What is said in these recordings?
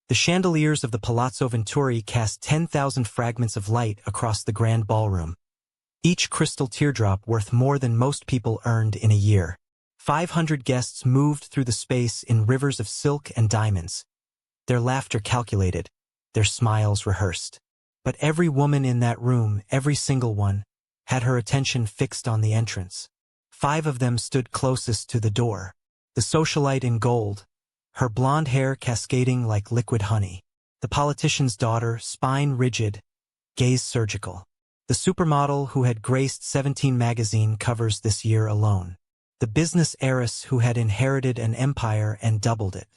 The chandeliers of the Palazzo Venturi cast 10,000 fragments of light across the grand ballroom, each crystal teardrop worth more than most people earned in a year. 500 guests moved through the space in rivers of silk and diamonds, their laughter calculated, their smiles rehearsed. But every woman in that room, every single one, had her attention fixed on the entrance. 5 of them stood closest to the door. The socialite in gold, her blonde hair cascading like liquid honey. The politician's daughter, spine rigid, gaze surgical. The supermodel who had graced 17 magazine covers this year alone. The business heiress who had inherited an empire and doubled it.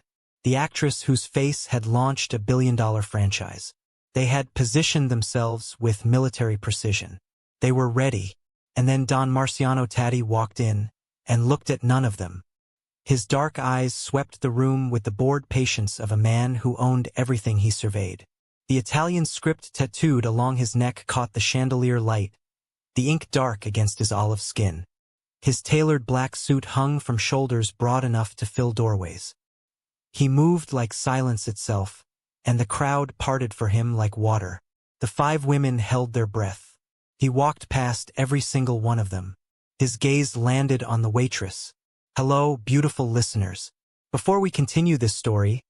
The actress whose face had launched a billion-dollar franchise. They had positioned themselves with military precision. They were ready, and then Don Marciano Tatti walked in and looked at none of them. His dark eyes swept the room with the bored patience of a man who owned everything he surveyed. The Italian script tattooed along his neck caught the chandelier light, the ink dark against his olive skin. His tailored black suit hung from shoulders broad enough to fill doorways. He moved like silence itself, and the crowd parted for him like water. The 5 women held their breath. He walked past every single one of them. His gaze landed on the waitress. Hello, beautiful listeners. Before we continue this story,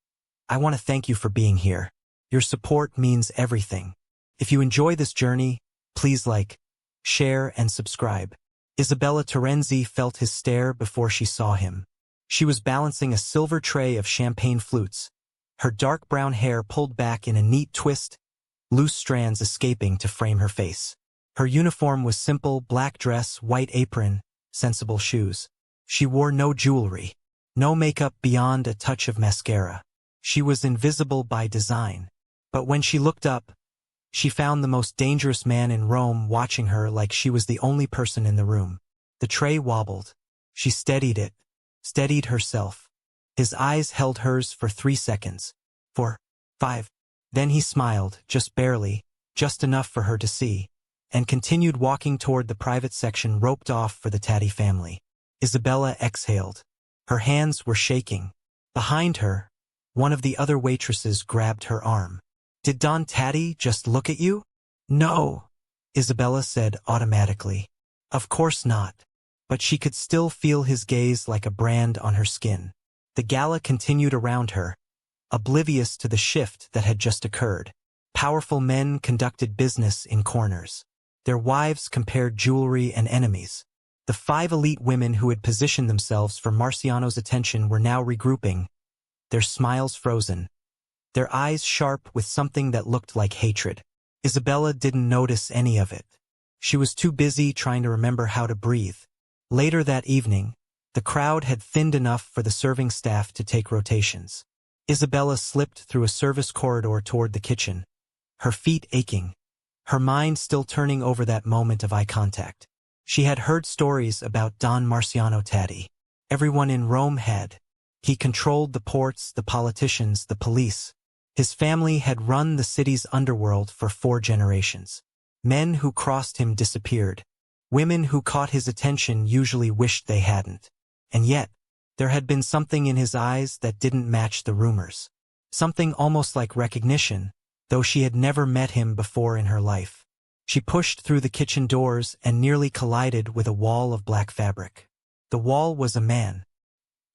I want to thank you for being here. Your support means everything. If you enjoy this journey, please like, share, and subscribe. Isabella Terenzi felt his stare before she saw him. She was balancing a silver tray of champagne flutes, her dark brown hair pulled back in a neat twist, loose strands escaping to frame her face. Her uniform was simple: black dress, white apron, sensible shoes. She wore no jewelry, no makeup beyond a touch of mascara. She was invisible by design. But when she looked up, she found the most dangerous man in Rome watching her like she was the only person in the room. The tray wobbled. She steadied herself. His eyes held hers for 3 seconds. 4, 5. Then he smiled, just barely, just enough for her to see, and continued walking toward the private section roped off for the Tatti family. Isabella exhaled. Her hands were shaking. Behind her, one of the other waitresses grabbed her arm. Did Don Tatti just look at you? No, Isabella said automatically. Of course not. But she could still feel his gaze like a brand on her skin. The gala continued around her, oblivious to the shift that had just occurred. Powerful men conducted business in corners. Their wives compared jewelry and enemies. The 5 elite women who had positioned themselves for Marciano's attention were now regrouping, their smiles frozen, their eyes sharp with something that looked like hatred. Isabella didn't notice any of it. She was too busy trying to remember how to breathe. Later that evening, the crowd had thinned enough for the serving staff to take rotations. Isabella slipped through a service corridor toward the kitchen, her feet aching, her mind still turning over that moment of eye contact. She had heard stories about Don Marciano Tatti. Everyone in Rome had. He controlled the ports, the politicians, the police. His family had run the city's underworld for 4 generations. Men who crossed him disappeared. Women who caught his attention usually wished they hadn't. And yet, there had been something in his eyes that didn't match the rumors. Something almost like recognition, though she had never met him before in her life. She pushed through the kitchen doors and nearly collided with a wall of black fabric. The wall was a man.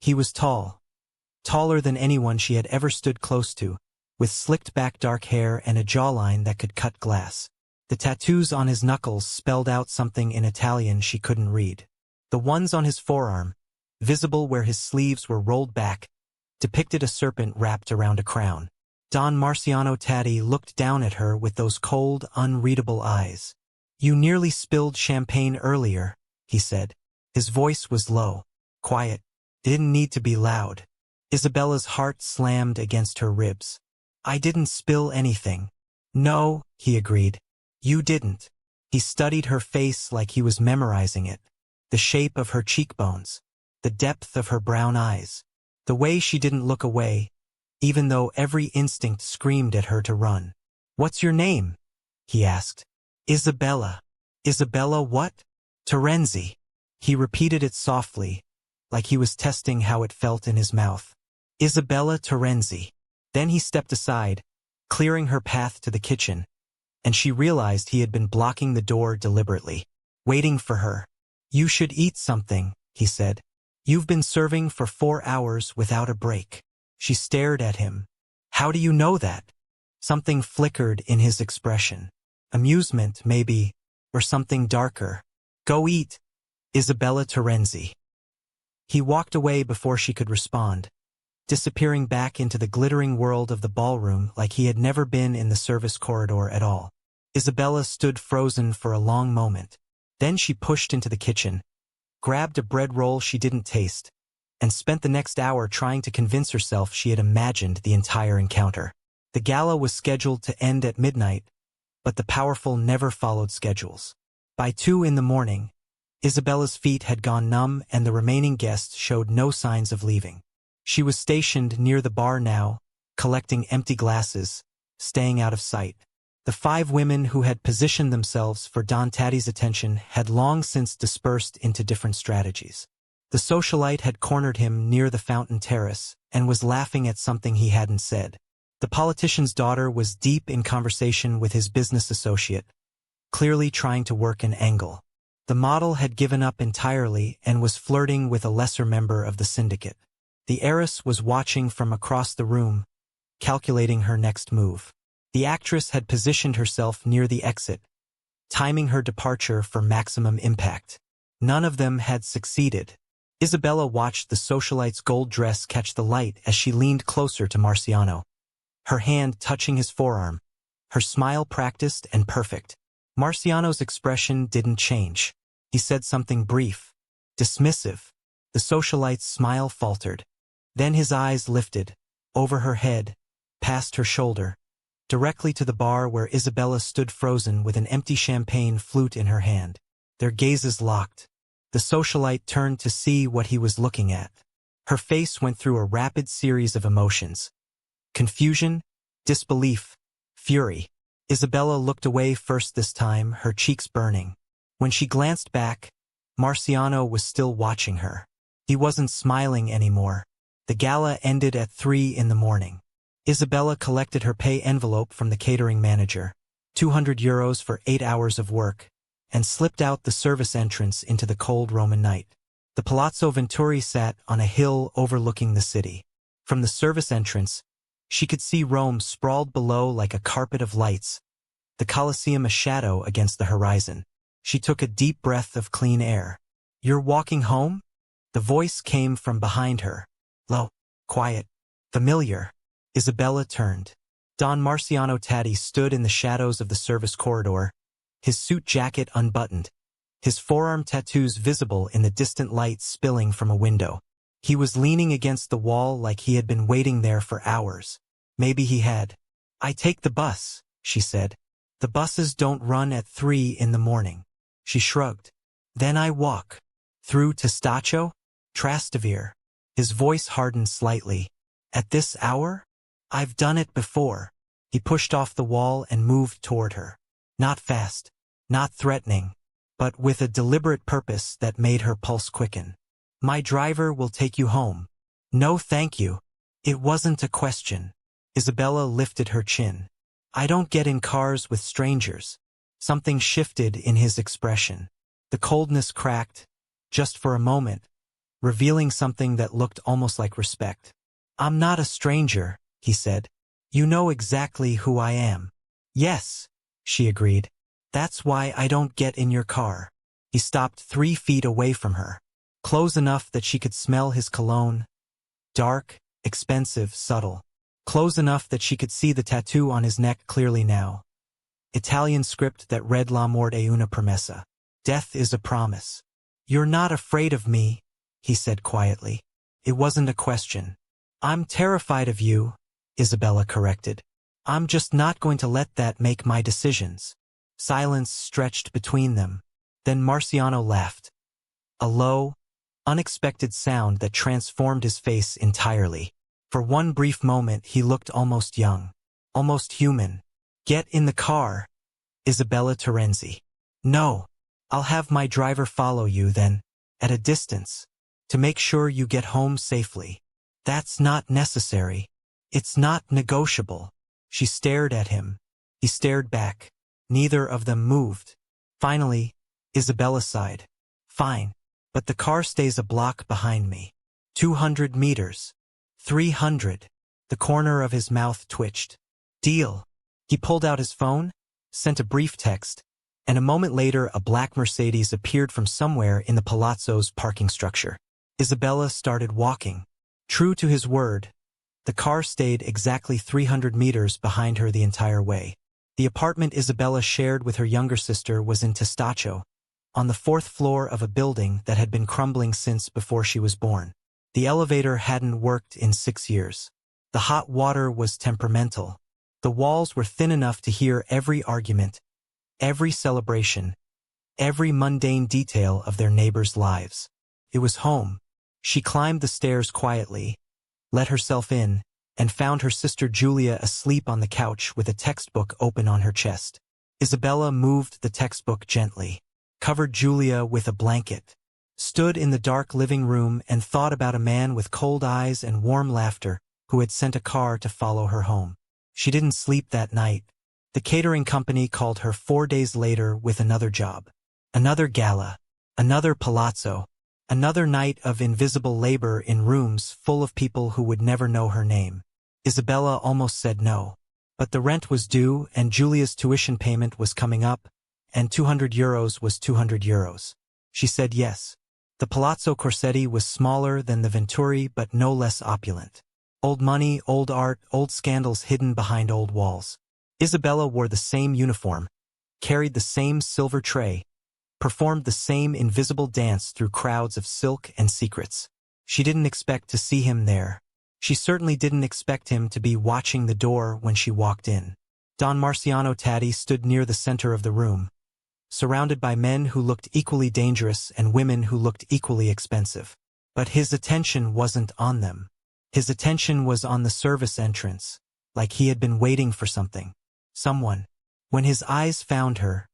He was tall, taller than anyone she had ever stood close to, with slicked-back dark hair and a jawline that could cut glass. The tattoos on his knuckles spelled out something in Italian she couldn't read. The ones on his forearm, visible where his sleeves were rolled back, depicted a serpent wrapped around a crown. Don Marciano Tatti looked down at her with those cold, unreadable eyes. You nearly spilled champagne earlier, he said. His voice was low, quiet. Didn't need to be loud. Isabella's heart slammed against her ribs. I didn't spill anything. No, he agreed. You didn't. He studied her face like he was memorizing it. The shape of her cheekbones. The depth of her brown eyes. The way she didn't look away, even though every instinct screamed at her to run. What's your name? He asked. Isabella. Isabella what? Terenzi. He repeated it softly, like he was testing how it felt in his mouth. Isabella Terenzi. Then he stepped aside, clearing her path to the kitchen, and she realized he had been blocking the door deliberately, waiting for her. "You should eat something," he said. "You've been serving for 4 hours without a break." She stared at him. "How do you know that?" Something flickered in his expression. Amusement, maybe, or something darker. "Go eat, Isabella Terenzi." He walked away before she could respond, disappearing back into the glittering world of the ballroom like he had never been in the service corridor at all. Isabella stood frozen for a long moment. Then she pushed into the kitchen, grabbed a bread roll she didn't taste, and spent the next hour trying to convince herself she had imagined the entire encounter. The gala was scheduled to end at midnight, but the powerful never followed schedules. By 2 in the morning, Isabella's feet had gone numb and the remaining guests showed no signs of leaving. She was stationed near the bar now, collecting empty glasses, staying out of sight. The 5 women who had positioned themselves for Don Taddy's attention had long since dispersed into different strategies. The socialite had cornered him near the fountain terrace and was laughing at something he hadn't said. The politician's daughter was deep in conversation with his business associate, clearly trying to work an angle. The model had given up entirely and was flirting with a lesser member of the syndicate. The heiress was watching from across the room, calculating her next move. The actress had positioned herself near the exit, timing her departure for maximum impact. None of them had succeeded. Isabella watched the socialite's gold dress catch the light as she leaned closer to Marciano, her hand touching his forearm, her smile practiced and perfect. Marciano's expression didn't change. He said something brief, dismissive. The socialite's smile faltered. Then his eyes lifted, over her head, past her shoulder, directly to the bar where Isabella stood frozen with an empty champagne flute in her hand. Their gazes locked. The socialite turned to see what he was looking at. Her face went through a rapid series of emotions. Confusion, disbelief, fury. Isabella looked away first this time, her cheeks burning. When she glanced back, Marciano was still watching her. He wasn't smiling anymore. The gala ended at 3 in the morning. Isabella collected her pay envelope from the catering manager, €200 for 8 hours of work, and slipped out the service entrance into the cold Roman night. The Palazzo Venturi sat on a hill overlooking the city. From the service entrance, she could see Rome sprawled below like a carpet of lights, the Colosseum a shadow against the horizon. She took a deep breath of clean air. "You're walking home?" The voice came from behind her. Low, quiet, familiar. Isabella turned. Don Marciano Taddy stood in the shadows of the service corridor, his suit jacket unbuttoned, his forearm tattoos visible in the distant light spilling from a window. He was leaning against the wall like he had been waiting there for hours. Maybe he had. "I take the bus," she said. "The buses don't run at 3 in the morning." She shrugged. "Then I walk." "Through Testaccio? Trastevere?" His voice hardened slightly. "At this hour? I've done it before." He pushed off the wall and moved toward her. Not fast, not threatening, but with a deliberate purpose that made her pulse quicken. "My driver will take you home." "No thank you." It wasn't a question. Isabella lifted her chin. "I don't get in cars with strangers." Something shifted in his expression. The coldness cracked, just for a moment, revealing something that looked almost like respect. "I'm not a stranger," he said. "You know exactly who I am." "Yes," she agreed. "That's why I don't get in your car." He stopped 3 feet away from her, close enough that she could smell his cologne. Dark, expensive, subtle. Close enough that she could see the tattoo on his neck clearly now. Italian script that read "La morte è una promessa." Death is a promise. "You're not afraid of me," he said quietly. It wasn't a question. "I'm terrified of you," Isabella corrected. "I'm just not going to let that make my decisions." Silence stretched between them. Then Marciano laughed. A low, unexpected sound that transformed his face entirely. For one brief moment he looked almost young, almost human. "Get in the car, Isabella Terenzi." "No. I'll have my driver follow you then, at a distance, to make sure you get home safely." "That's not necessary." It's not negotiable. She stared at him. He stared back. Neither of them moved. Finally, Isabella sighed. Fine. But the car stays a block behind me. 200 meters. 300. The corner of his mouth twitched. Deal. He pulled out his phone, sent a brief text, and a moment later a black Mercedes appeared from somewhere in the palazzo's parking structure. Isabella started walking. True to his word, the car stayed exactly 300 meters behind her the entire way. The apartment Isabella shared with her younger sister was in Testaccio, on the 4th floor of a building that had been crumbling since before she was born. The elevator hadn't worked in 6 years. The hot water was temperamental. The walls were thin enough to hear every argument, every celebration, every mundane detail of their neighbors' lives. It was home. She climbed the stairs quietly, let herself in, and found her sister Julia asleep on the couch with a textbook open on her chest. Isabella moved the textbook gently, covered Julia with a blanket, stood in the dark living room and thought about a man with cold eyes and warm laughter who had sent a car to follow her home. She didn't sleep that night. The catering company called her 4 days later with another job. Another gala. Another palazzo. Another night of invisible labor in rooms full of people who would never know her name. Isabella almost said no. But the rent was due and Julia's tuition payment was coming up, and 200 euros was 200 euros. She said yes. The Palazzo Corsetti was smaller than the Venturi but no less opulent. Old money, old art, old scandals hidden behind old walls. Isabella wore the same uniform, carried the same silver tray, performed the same invisible dance through crowds of silk and secrets. She didn't expect to see him there. She certainly didn't expect him to be watching the door when she walked in. Don Marciano Taddi stood near the center of the room, surrounded by men who looked equally dangerous and women who looked equally expensive. But his attention wasn't on them. His attention was on the service entrance, like he had been waiting for something. Someone. When his eyes found her,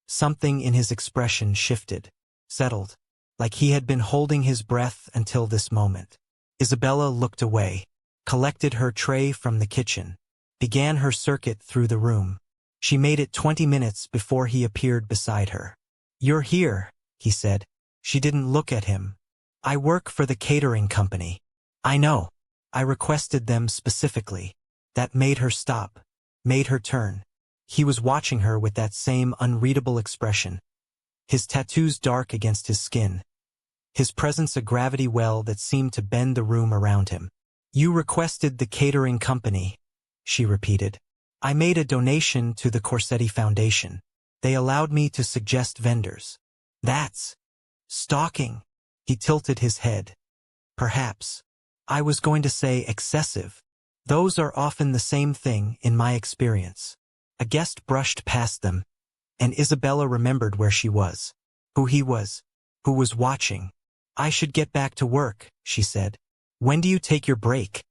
something in his expression shifted, settled, like he had been holding his breath until this moment. Isabella looked away, collected her tray from the kitchen, began her circuit through the room. She made it 20 minutes before he appeared beside her. "You're here," he said. She didn't look at him. "I work for the catering company." "I know. I requested them specifically." That made her stop, made her turn. He was watching her with that same unreadable expression, his tattoos dark against his skin, his presence a gravity well that seemed to bend the room around him. "You requested the catering company," she repeated. "I made a donation to the Corsetti Foundation. They allowed me to suggest vendors." "That's stalking." He tilted his head. "Perhaps. I was going to say excessive. Those are often the same thing in my experience." A guest brushed past them, and Isabella remembered where she was, who he was, who was watching. "I should get back to work," she said. "When do you take your break?"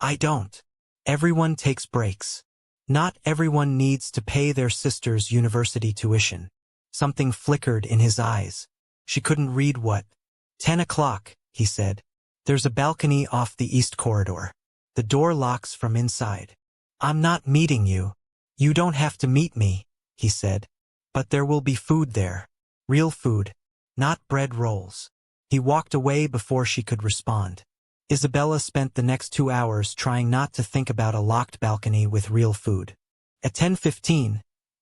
"I don't. Everyone takes breaks. Not everyone needs to pay their sister's university tuition." Something flickered in his eyes. She couldn't read what. 10 o'clock, he said. "There's a balcony off the east corridor. The door locks from inside." "I'm not meeting you." "You don't have to meet me," he said. "But there will be food there. Real food. Not bread rolls." He walked away before she could respond. Isabella spent the next 2 hours trying not to think about a locked balcony with real food. At 10:15,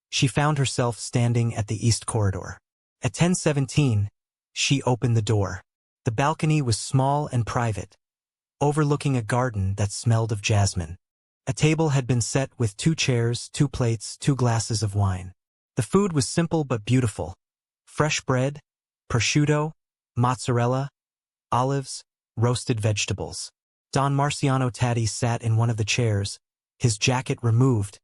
she found herself standing at the east corridor. At 10:17, she opened the door. The balcony was small and private, overlooking a garden that smelled of jasmine. A table had been set with 2 chairs, 2 plates, 2 glasses of wine. The food was simple but beautiful. Fresh bread, prosciutto, mozzarella, olives, roasted vegetables. Don Marciano Taddi sat in one of the chairs, his jacket removed,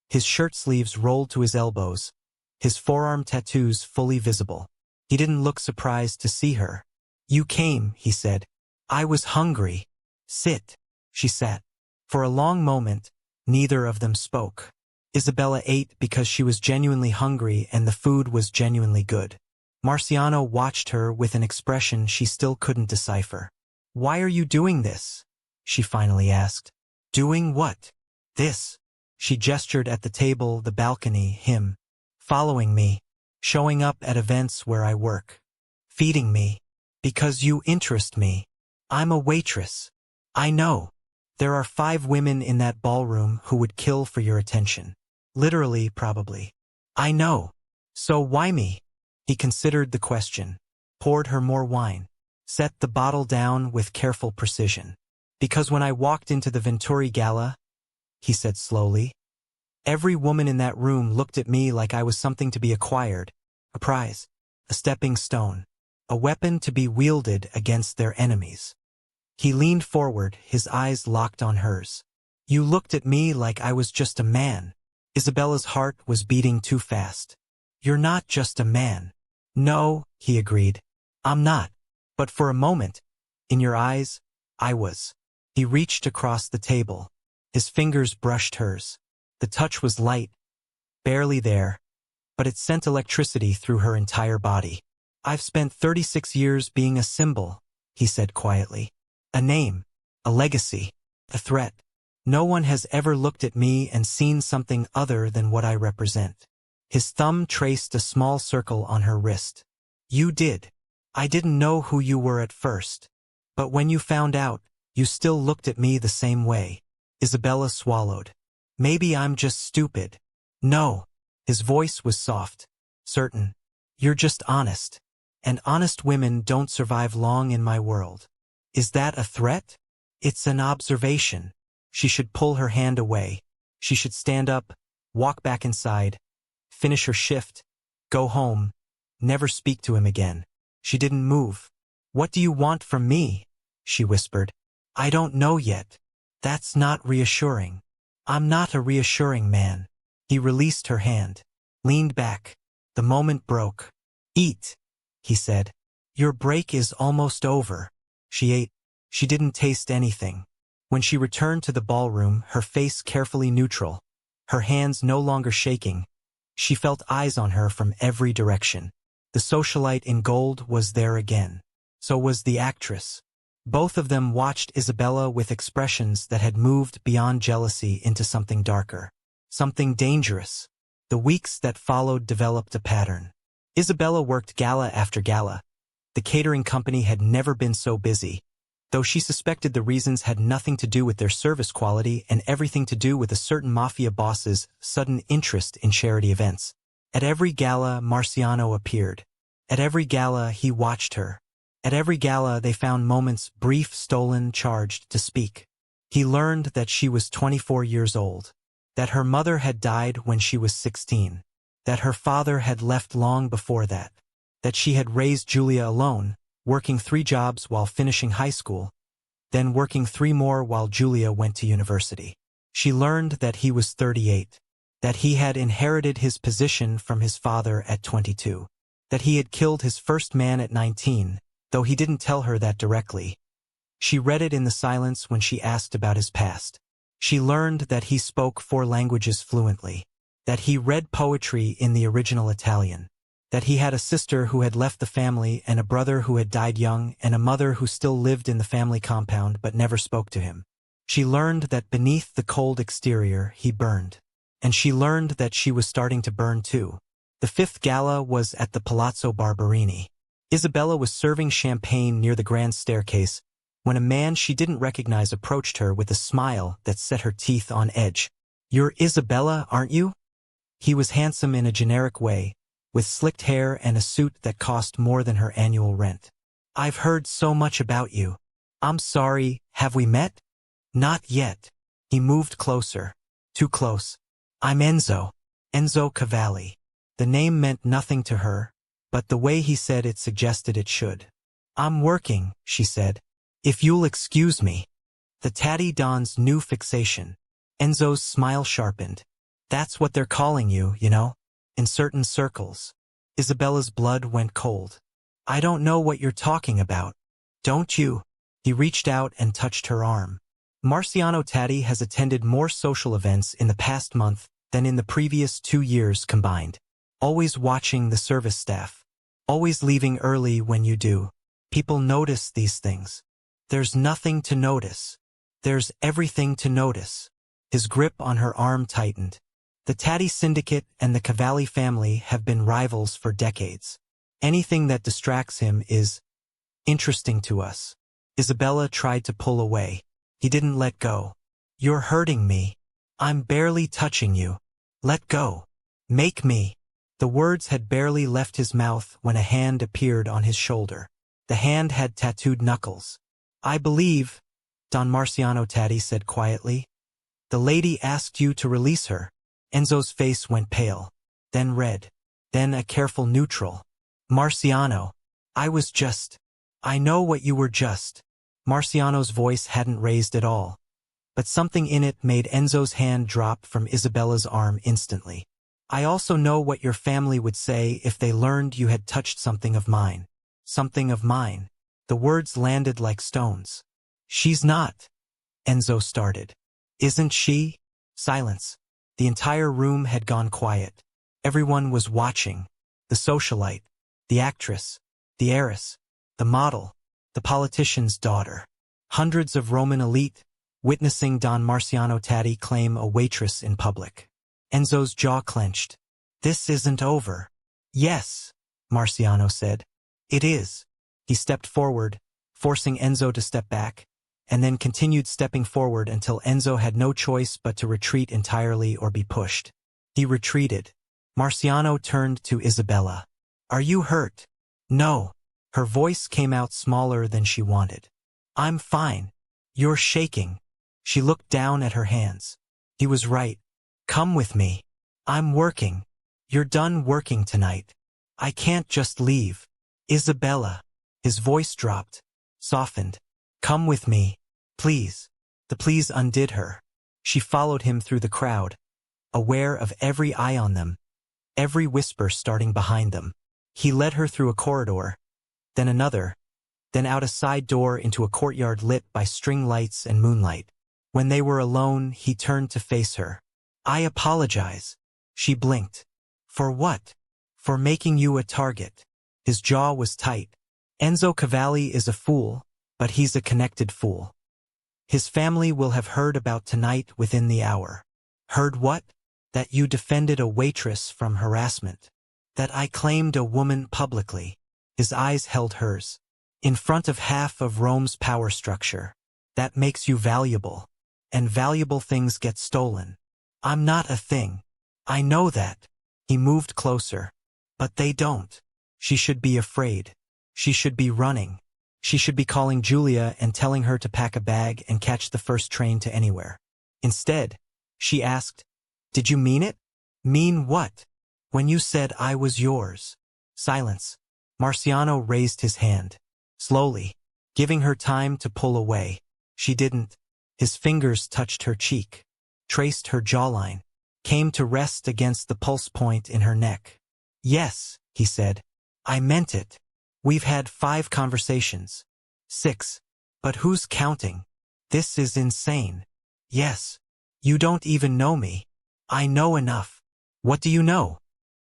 his shirt sleeves rolled to his elbows, his forearm tattoos fully visible. He didn't look surprised to see her. "You came," he said. "I was hungry." "Sit." She sat. For a long moment, neither of them spoke. Isabella ate because she was genuinely hungry and the food was genuinely good. Marciano watched her with an expression she still couldn't decipher. "Why are you doing this?" she finally asked. Doing what? This. She gestured at the table, the balcony, him. Following me. Showing up at events where I work. Feeding me. Because you interest me. I'm a waitress. I know. There are 5 women in that ballroom who would kill for your attention. Literally, probably. I know. So why me? He considered the question. Poured her more wine. Set the bottle down with careful precision. Because when I walked into the Venturi Gala, he said slowly, every woman in that room looked at me like I was something to be acquired, a prize, a stepping stone, a weapon to be wielded against their enemies. He leaned forward, his eyes locked on hers. You looked at me like I was just a man. Isabella's heart was beating too fast. You're not just a man. No, he agreed. I'm not. But for a moment, in your eyes, I was. He reached across the table. His fingers brushed hers. The touch was light, barely there, but it sent electricity through her entire body. I've spent 36 years being a symbol, he said quietly. A name, a legacy, a threat. No one has ever looked at me and seen something other than what I represent. His thumb traced a small circle on her wrist. You did. I didn't know who you were at first. But when you found out, you still looked at me the same way. Isabella swallowed. Maybe I'm just stupid. No. His voice was soft. Certain. You're just honest. And honest women don't survive long in my world. Is that a threat? It's an observation. She should pull her hand away. She should stand up, walk back inside, finish her shift, go home, never speak to him again. She didn't move. What do you want from me? She whispered. I don't know yet. That's not reassuring. I'm not a reassuring man. He released her hand, leaned back. The moment broke. Eat, he said. Your break is almost over. She ate. She didn't taste anything. When she returned to the ballroom, her face carefully neutral, her hands no longer shaking, she felt eyes on her from every direction. The socialite in gold was there again. So was the actress. Both of them watched Isabella with expressions that had moved beyond jealousy into something darker, something dangerous. The weeks that followed developed a pattern. Isabella worked gala after gala. The catering company had never been so busy, though she suspected the reasons had nothing to do with their service quality and everything to do with a certain Mafia boss's sudden interest in charity events. At every gala, Marciano appeared. At every gala, he watched her. At every gala, they found moments, brief, stolen, charged, to speak. He learned that she was 24 years old, that her mother had died when she was 16, that her father had left long before that she had raised Julia alone, working 3 jobs while finishing high school, then working 3 more while Julia went to university. She learned that he was 38, that he had inherited his position from his father at 22, that he had killed his first man at 19, though he didn't tell her that directly. She read it in the silence when she asked about his past. She learned that he spoke 4 languages fluently, that he read poetry in the original Italian, that he had a sister who had left the family and a brother who had died young and a mother who still lived in the family compound but never spoke to him. She learned that beneath the cold exterior he burned. And she learned that she was starting to burn too. The 5th gala was at the Palazzo Barberini. Isabella was serving champagne near the grand staircase when a man she didn't recognize approached her with a smile that set her teeth on edge. You're Isabella, aren't you? He was handsome in a generic way, with slicked hair and a suit that cost more than her annual rent. I've heard so much about you. I'm sorry, have we met? Not yet. He moved closer. Too close. I'm Enzo. Enzo Cavalli. The name meant nothing to her, but the way he said it suggested it should. I'm working, she said. If you'll excuse me. The Tatty Don's new fixation. Enzo's smile sharpened. That's what they're calling you, you know? In certain circles. Isabella's blood went cold. I don't know what you're talking about. Don't you? He reached out and touched her arm. Marciano Tatti has attended more social events in the past month than in the previous 2 years combined. Always watching the service staff. Always leaving early when you do. People notice these things. There's nothing to notice. There's everything to notice. His grip on her arm tightened. The Taddy Syndicate and the Cavalli family have been rivals for decades. Anything that distracts him is interesting to us. Isabella tried to pull away. He didn't let go. You're hurting me. I'm barely touching you. Let go. Make me. The words had barely left his mouth when a hand appeared on his shoulder. The hand had tattooed knuckles. I believe, Don Marciano Taddy said quietly. The lady asked you to release her. Enzo's face went pale, then red, then a careful neutral. Marciano, I know what you were just. Marciano's voice hadn't raised at all, but something in it made Enzo's hand drop from Isabella's arm instantly. I also know what your family would say if they learned you had touched something of mine. Something of mine. The words landed like stones. She's not. Enzo started. Isn't she? Silence. The entire room had gone quiet. Everyone was watching. The socialite, the actress, the heiress, the model, the politician's daughter. Hundreds of Roman elite, witnessing Don Marciano Taddy claim a waitress in public. Enzo's jaw clenched. This isn't over. Yes, Marciano said. It is. He stepped forward, forcing Enzo to step back, and then continued stepping forward until Enzo had no choice but to retreat entirely or be pushed. He retreated. Marciano turned to Isabella. Are you hurt? No. Her voice came out smaller than she wanted. I'm fine. You're shaking. She looked down at her hands. He was right. Come with me. I'm working. You're done working tonight. I can't just leave. Isabella. His voice dropped, softened. Come with me, please. The please undid her. She followed him through the crowd, aware of every eye on them, every whisper starting behind them. He led her through a corridor, then another, then out a side door into a courtyard lit by string lights and moonlight. When they were alone, he turned to face her. I apologize. She blinked. For what? For making you a target. His jaw was tight. Enzo Cavalli is a fool, but he's a connected fool. His family will have heard about tonight within the hour. Heard what? That you defended a waitress from harassment. That I claimed a woman publicly. His eyes held hers. In front of half of Rome's power structure. That makes you valuable. And valuable things get stolen. I'm not a thing. I know that. He moved closer. But they don't. She should be afraid. She should be running. She should be calling Julia and telling her to pack a bag and catch the first train to anywhere. Instead, she asked, Did you mean it? Mean what? When you said I was yours. Silence. Marciano raised his hand. Slowly, giving her time to pull away. She didn't. His fingers touched her cheek, traced her jawline, came to rest against the pulse point in her neck. Yes, he said. I meant it. We've had 5 conversations. 6. But who's counting? This is insane. Yes. You don't even know me. I know enough. What do you know?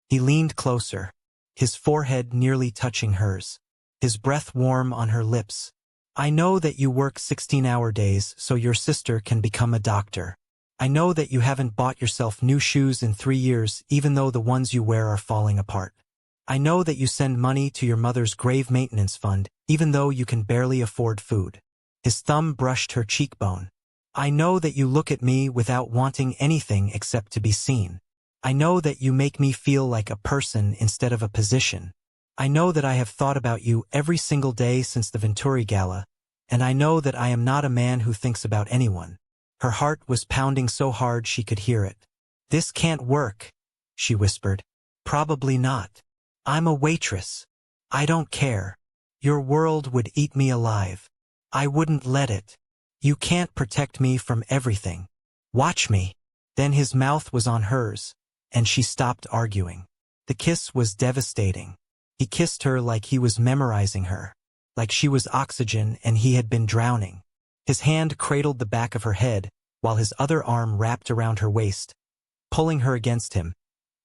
He leaned closer, his forehead nearly touching hers, his breath warm on her lips. I know that you work 16-hour days so your sister can become a doctor. I know that you haven't bought yourself new shoes in 3 years even though the ones you wear are falling apart. I know that you send money to your mother's grave maintenance fund even though you can barely afford food. His thumb brushed her cheekbone. I know that you look at me without wanting anything except to be seen. I know that you make me feel like a person instead of a position. I know that I have thought about you every single day since the Venturi Gala, and I know that I am not a man who thinks about anyone. Her heart was pounding so hard she could hear it. This can't work, she whispered. Probably not. I'm a waitress. I don't care. Your world would eat me alive. I wouldn't let it. You can't protect me from everything. Watch me. Then his mouth was on hers, and she stopped arguing. The kiss was devastating. He kissed her like he was memorizing her, like she was oxygen and he had been drowning. His hand cradled the back of her head, while his other arm wrapped around her waist, pulling her against him,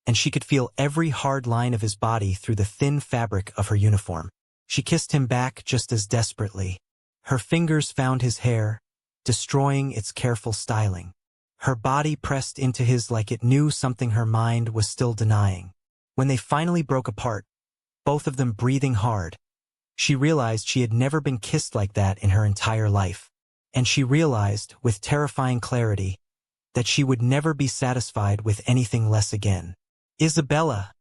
and she could feel every hard line of his body through the thin fabric of her uniform. She kissed him back just as desperately. Her fingers found his hair, destroying its careful styling. Her body pressed into his like it knew something her mind was still denying. When they finally broke apart, both of them breathing hard, she realized she had never been kissed like that in her entire life. And she realized, with terrifying clarity, that she would never be satisfied with anything less again. "Isabella,"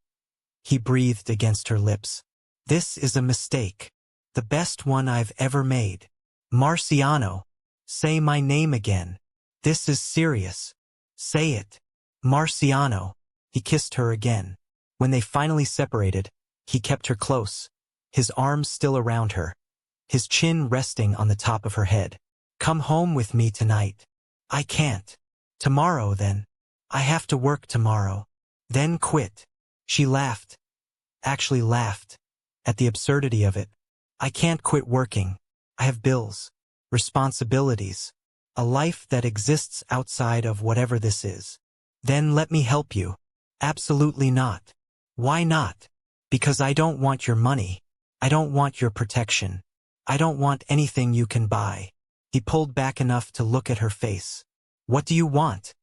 he breathed against her lips. "This is a mistake. The best one I've ever made. Marciano, say my name again. This is serious. Say it. Marciano." He kissed her again. When they finally separated, he kept her close, his arms still around her, his chin resting on the top of her head. "Come home with me tonight." "I can't." "Tomorrow, then." "I have to work tomorrow." "Then quit." She laughed. Actually laughed. At the absurdity of it. "I can't quit working. I have bills, responsibilities, a life that exists outside of whatever this is." "Then let me help you." "Absolutely not." "Why not?" "Because I don't want your money. I don't want your protection. I don't want anything you can buy." He pulled back enough to look at her face. "What do you want?"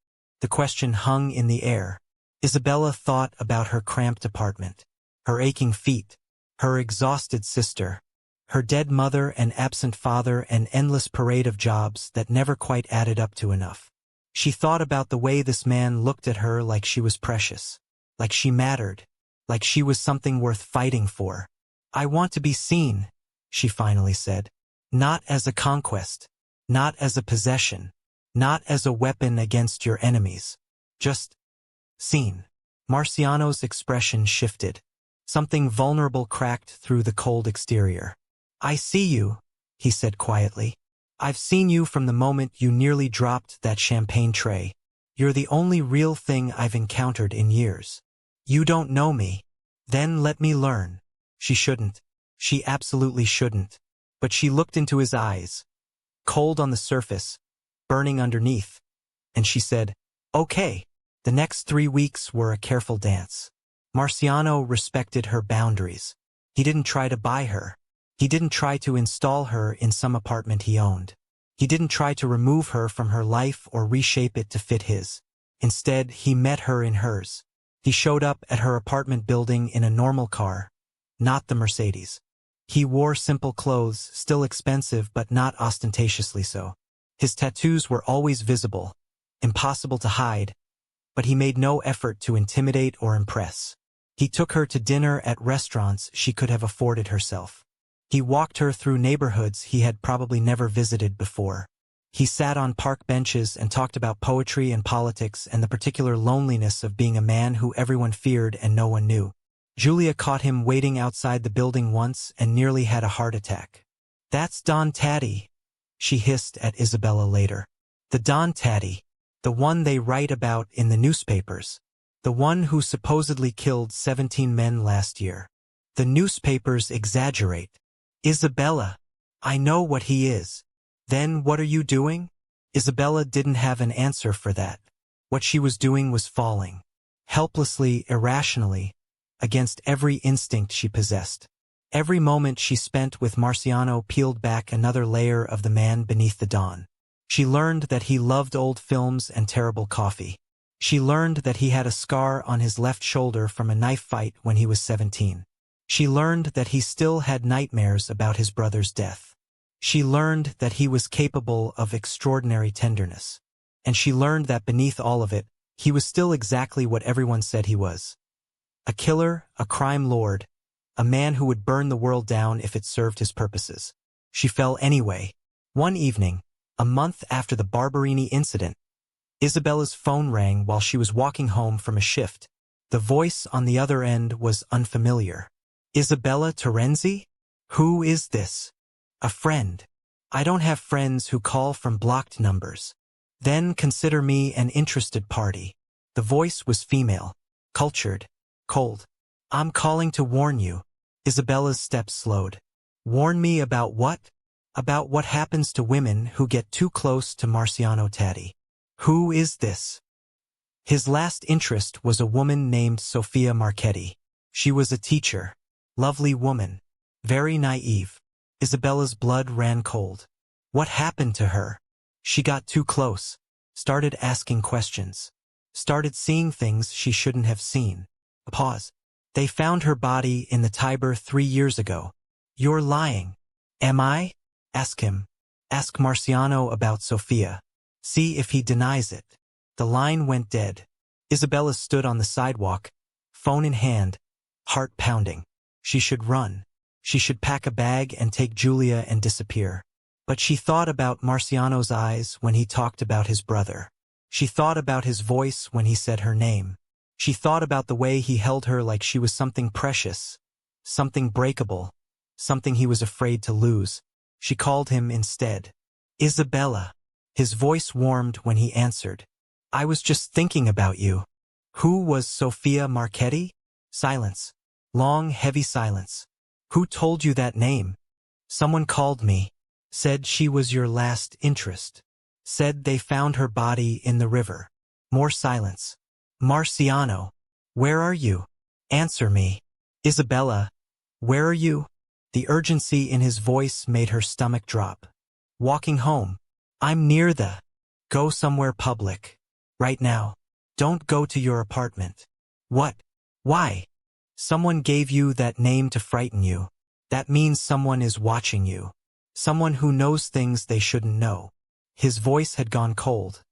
The question hung in the air. Isabella thought about her cramped apartment, her aching feet, her exhausted sister, her dead mother and absent father, an endless parade of jobs that never quite added up to enough. She thought about the way this man looked at her like she was precious, like she mattered, like she was something worth fighting for. "I want to be seen," she finally said. "Not as a conquest, not as a possession, not as a weapon against your enemies. Just seen." Marciano's expression shifted. Something vulnerable cracked through the cold exterior. "I see you," he said quietly. "I've seen you from the moment you nearly dropped that champagne tray. You're the only real thing I've encountered in years. You don't know me. Then let me learn." She shouldn't. She absolutely shouldn't. But she looked into his eyes, cold on the surface, burning underneath, and she said, "Okay." The next 3 weeks were a careful dance. Marciano respected her boundaries. He didn't try to buy her. He didn't try to install her in some apartment he owned. He didn't try to remove her from her life or reshape it to fit his. Instead, he met her in hers. He showed up at her apartment building in a normal car, not the Mercedes. He wore simple clothes, still expensive but not ostentatiously so. His tattoos were always visible, impossible to hide, but he made no effort to intimidate or impress. He took her to dinner at restaurants she could have afforded herself. He walked her through neighborhoods he had probably never visited before. He sat on park benches and talked about poetry and politics and the particular loneliness of being a man who everyone feared and no one knew. Julia caught him waiting outside the building once and nearly had a heart attack. "That's Don Taddy," she hissed at Isabella later. "The Don Taddy, the one they write about in the newspapers. The one who supposedly killed 17 men last year. The newspapers exaggerate." "Isabella, I know what he is." "Then what are you doing?" Isabella didn't have an answer for that. What she was doing was falling, helplessly, irrationally, against every instinct she possessed. Every moment she spent with Marciano peeled back another layer of the man beneath the dawn. She learned that he loved old films and terrible coffee. She learned that he had a scar on his left shoulder from a knife fight when he was 17. She learned that he still had nightmares about his brother's death. She learned that he was capable of extraordinary tenderness. And she learned that beneath all of it, he was still exactly what everyone said he was. A killer, a crime lord, a man who would burn the world down if it served his purposes. She fell anyway. One evening, a month after the Barberini incident, Isabella's phone rang while she was walking home from a shift. The voice on the other end was unfamiliar. "Isabella Terenzi? Who is this?" "A friend." "I don't have friends who call from blocked numbers." "Then consider me an interested party." The voice was female, cultured, cold. "I'm calling to warn you." Isabella's steps slowed. "Warn me about what?" "About what happens to women who get too close to Marciano Taddy." "Who is this?" His last interest was a woman named Sofia Marchetti. She was a teacher. Lovely woman. Very naive. Isabella's blood ran cold. What happened to her? She got too close, started asking questions, started seeing things she shouldn't have seen. A pause. They found her body in the Tiber 3 years ago. You're lying. Am I? Ask him. Ask Marciano about Sophia. See if he denies it. The line went dead. Isabella stood on the sidewalk, phone in hand, heart pounding. She should run. She should pack a bag and take Julia and disappear. But she thought about Marciano's eyes when he talked about his brother. She thought about his voice when he said her name. She thought about the way he held her like she was something precious, something breakable, something he was afraid to lose. She called him instead. Isabella. His voice warmed when he answered. I was just thinking about you. Who was Sophia Marchetti? Silence. Long, heavy silence. Who told you that name? Someone called me. Said she was your last interest. Said they found her body in the river. More silence. Marciano. Where are you? Answer me. Isabella. Where are you? The urgency in his voice made her stomach drop. Walking home. I'm near the. Go somewhere public. Right now. Don't go to your apartment. What? Why? Someone gave you that name to frighten you. That means someone is watching you. Someone who knows things they shouldn't know. His voice had gone cold.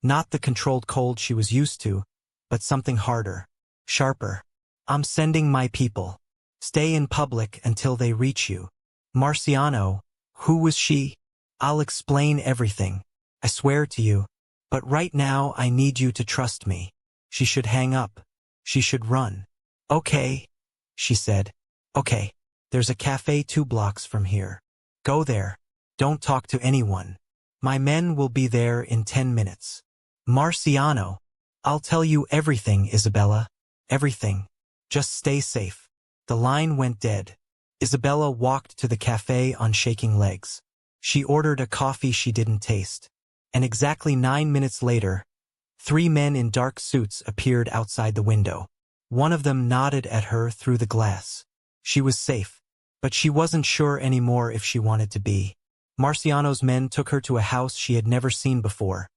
Not the controlled cold she was used to, but something harder, sharper. I'm sending my people. Stay in public until they reach you. Marciano, who was she? I'll explain everything. I swear to you. But right now I need you to trust me. She should hang up. She should run. Okay, she said. Okay, there's a cafe 2 blocks from here. Go there. Don't talk to anyone. My men will be there in 10 minutes. Marciano. I'll tell you everything, Isabella. Everything. Just stay safe. The line went dead. Isabella walked to the cafe on shaking legs. She ordered a coffee she didn't taste. And exactly 9 minutes later, 3 men in dark suits appeared outside the window. One of them nodded at her through the glass. She was safe, but she wasn't sure anymore if she wanted to be. Marciano's men took her to a house she had never seen before.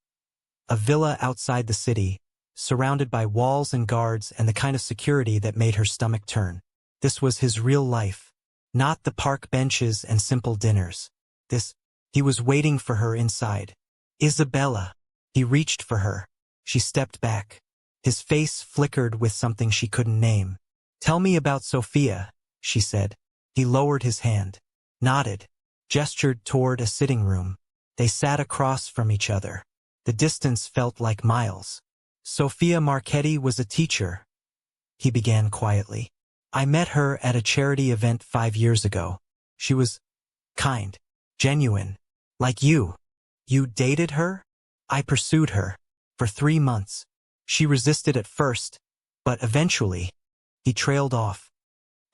A villa outside the city, surrounded by walls and guards and the kind of security that made her stomach turn. This was his real life, not the park benches and simple dinners. He was waiting for her inside. Isabella. He reached for her. She stepped back. His face flickered with something she couldn't name. Tell me about Sophia, she said. He lowered his hand, nodded, gestured toward a sitting room. They sat across from each other. The distance felt like miles. Sophia Marchetti was a teacher, he began quietly. I met her at a charity event 5 years ago. She was kind, genuine, like you. You dated her? I pursued her. For 3 months. She resisted at first, but eventually, he trailed off.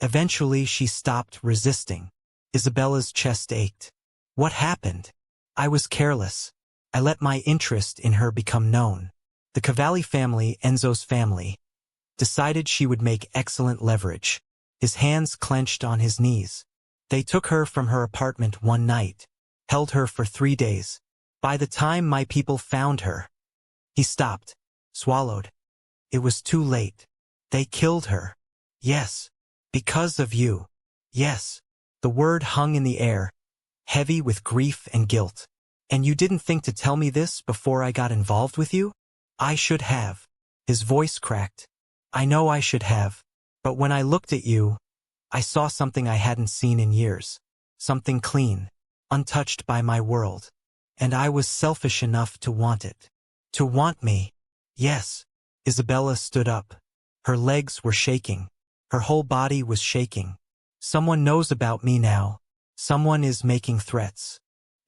Eventually she stopped resisting. Isabella's chest ached. What happened? I was careless. I let my interest in her become known. The Cavalli family, Enzo's family, decided she would make excellent leverage. His hands clenched on his knees. They took her from her apartment one night, held her for 3 days. By the time my people found her, he stopped, swallowed. It was too late. They killed her. Yes. Because of you. Yes. The word hung in the air, heavy with grief and guilt. And you didn't think to tell me this before I got involved with you? I should have. His voice cracked. I know I should have. But when I looked at you, I saw something I hadn't seen in years. Something clean, untouched by my world. And I was selfish enough to want it. To want me. Yes. Isabella stood up. Her legs were shaking. Her whole body was shaking. Someone knows about me now. Someone is making threats.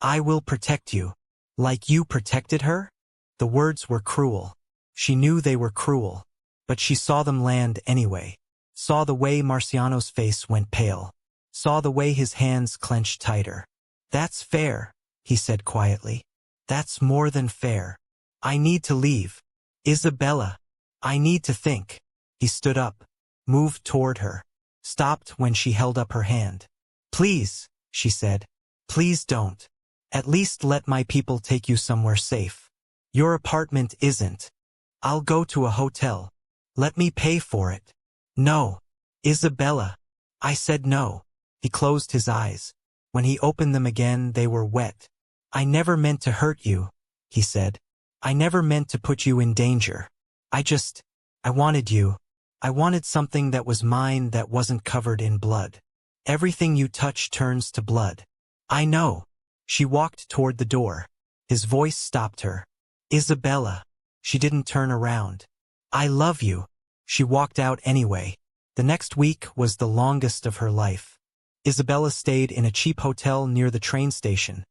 I will protect you. Like you protected her? The words were cruel. She knew they were cruel. But she saw them land anyway. Saw the way Marciano's face went pale. Saw the way his hands clenched tighter. That's fair, he said quietly. That's more than fair. I need to leave. Isabella. I need to think. He stood up, moved toward her, stopped when she held up her hand. Please, she said. Please don't. At least let my people take you somewhere safe. Your apartment isn't. I'll go to a hotel. Let me pay for it. No. Isabella. I said no. He closed his eyes. When he opened them again, they were wet. I never meant to hurt you, he said. I never meant to put you in danger. I wanted you. I wanted something that was mine that wasn't covered in blood. Everything you touch turns to blood. I know. She walked toward the door. His voice stopped her. Isabella. She didn't turn around. I love you. She walked out anyway. The next week was the longest of her life. Isabella stayed in a cheap hotel near the train station,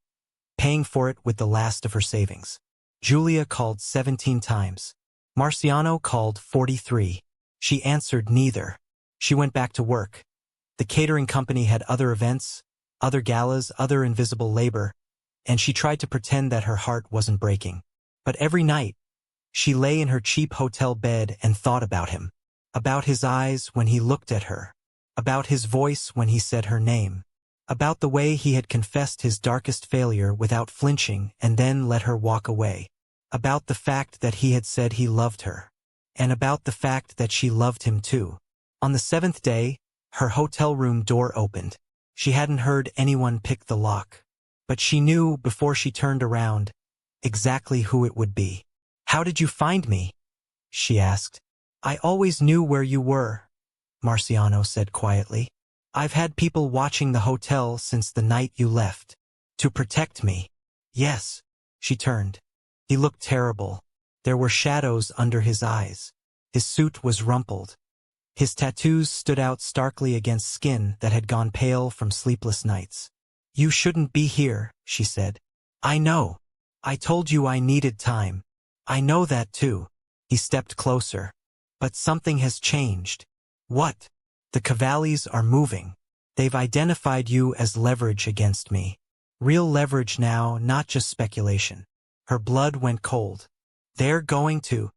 paying for it with the last of her savings. Julia called 17 times. Marciano called 43. She answered neither. She went back to work. The catering company had other events, other galas, other invisible labor, and she tried to pretend that her heart wasn't breaking. But every night, she lay in her cheap hotel bed and thought about him, about his eyes when he looked at her, about his voice when he said her name, about the way he had confessed his darkest failure without flinching and then let her walk away, about the fact that he had said he loved her, and about the fact that she loved him too. On the 7th day, her hotel room door opened. She hadn't heard anyone pick the lock, but she knew before she turned around exactly who it would be. How did you find me? She asked. I always knew where you were, Marciano said quietly. I've had people watching the hotel since the night you left. To protect me. Yes. She turned. He looked terrible. There were shadows under his eyes. His suit was rumpled. His tattoos stood out starkly against skin that had gone pale from sleepless nights. You shouldn't be here, she said. I know. I told you I needed time. I know that too. He stepped closer. But something has changed. What? The Cavallis are moving. They've identified you as leverage against me. Real leverage now, not just speculation. Her blood went cold. They're going to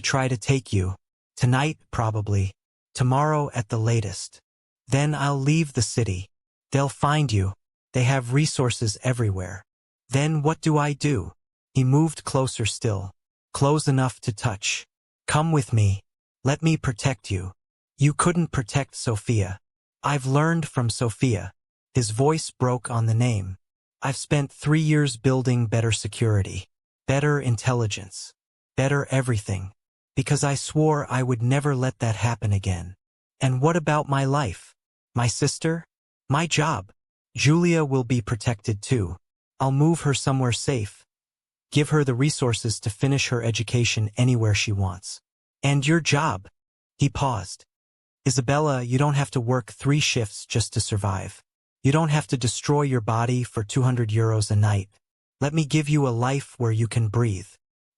try to take you. Tonight, probably. Tomorrow at the latest. Then I'll leave the city. They'll find you. They have resources everywhere. Then what do I do? He moved closer still. Close enough to touch. Come with me. Let me protect you. You couldn't protect Sophia. I've learned from Sophia. His voice broke on the name. I've spent 3 years building better security, better intelligence, better everything, because I swore I would never let that happen again. And what about my life? My sister? My job? Julia will be protected too. I'll move her somewhere safe. Give her the resources to finish her education anywhere she wants. And your job? He paused. Isabella, you don't have to work 3 shifts just to survive. You don't have to destroy your body for 200 euros a night. Let me give you a life where you can breathe.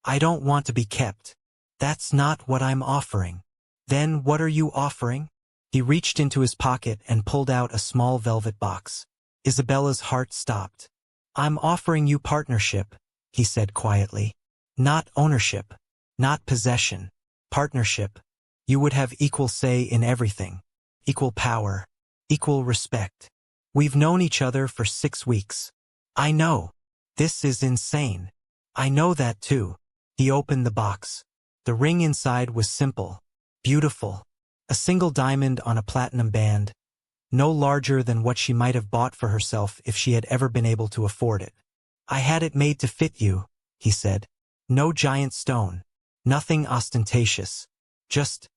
I don't want to be kept. That's not what I'm offering. Then what are you offering? He reached into his pocket and pulled out a small velvet box. Isabella's heart stopped. I'm offering you partnership, he said quietly. Not ownership. Not possession. Partnership. You would have equal say in everything. Equal power. Equal respect. We've known each other for 6 weeks. I know. This is insane. I know that too. He opened the box. The ring inside was simple. Beautiful. A single diamond on a platinum band. No larger than what she might have bought for herself if she had ever been able to afford it. I had it made to fit you, he said. No giant stone. Nothing ostentatious. Just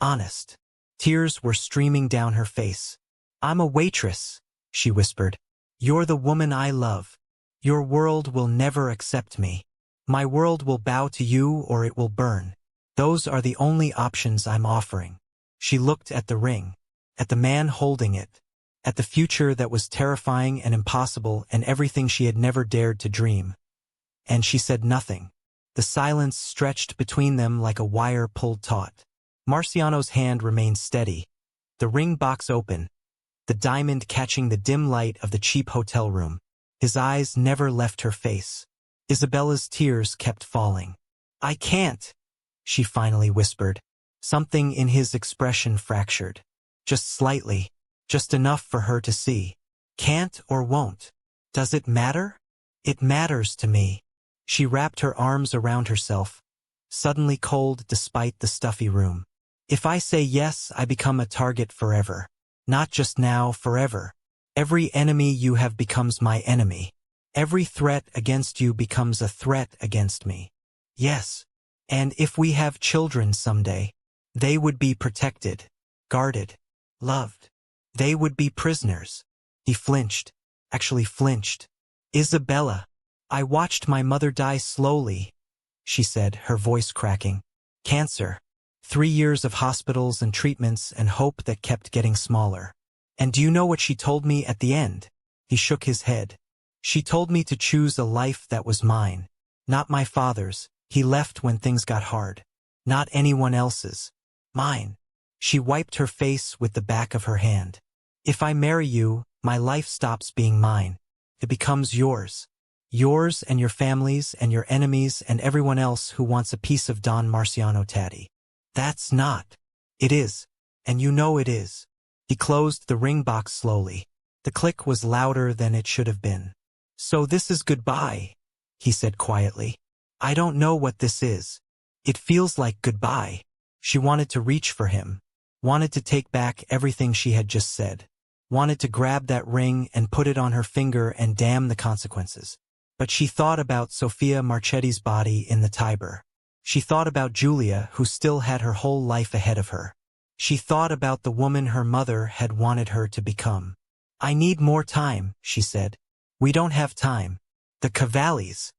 honest. Tears were streaming down her face. I'm a waitress, she whispered. You're the woman I love. Your world will never accept me. My world will bow to you or it will burn. Those are the only options I'm offering. She looked at the ring, at the man holding it, at the future that was terrifying and impossible and everything she had never dared to dream. And she said nothing. The silence stretched between them like a wire pulled taut. Marciano's hand remained steady. The ring box open, the diamond catching the dim light of the cheap hotel room. His eyes never left her face. Isabella's tears kept falling. I can't, she finally whispered. Something in his expression fractured. Just slightly, just enough for her to see. Can't or won't. Does it matter? It matters to me. She wrapped her arms around herself, suddenly cold despite the stuffy room. If I say yes, I become a target forever. Not just now, forever. Every enemy you have becomes my enemy. Every threat against you becomes a threat against me. Yes. And if we have children someday, they would be protected, guarded, loved. They would be prisoners. He flinched. Actually flinched. Isabella. I watched my mother die slowly, she said, her voice cracking. Cancer. 3 years of hospitals and treatments and hope that kept getting smaller. And do you know what she told me at the end? He shook his head. She told me to choose a life that was mine. Not my father's. He left when things got hard. Not anyone else's. Mine. She wiped her face with the back of her hand. If I marry you, my life stops being mine. It becomes yours. Yours and your family's and your enemies and everyone else who wants a piece of Don Marciano Taddy. That's not. It is. And you know it is. He closed the ring box slowly. The click was louder than it should have been. So this is goodbye, he said quietly. I don't know what this is. It feels like goodbye. She wanted to reach for him. Wanted to take back everything she had just said. Wanted to grab that ring and put it on her finger and damn the consequences. But she thought about Sofia Marchetti's body in the Tiber. She thought about Julia, who still had her whole life ahead of her. She thought about the woman her mother had wanted her to become. I need more time, she said. We don't have time. The Cavallis.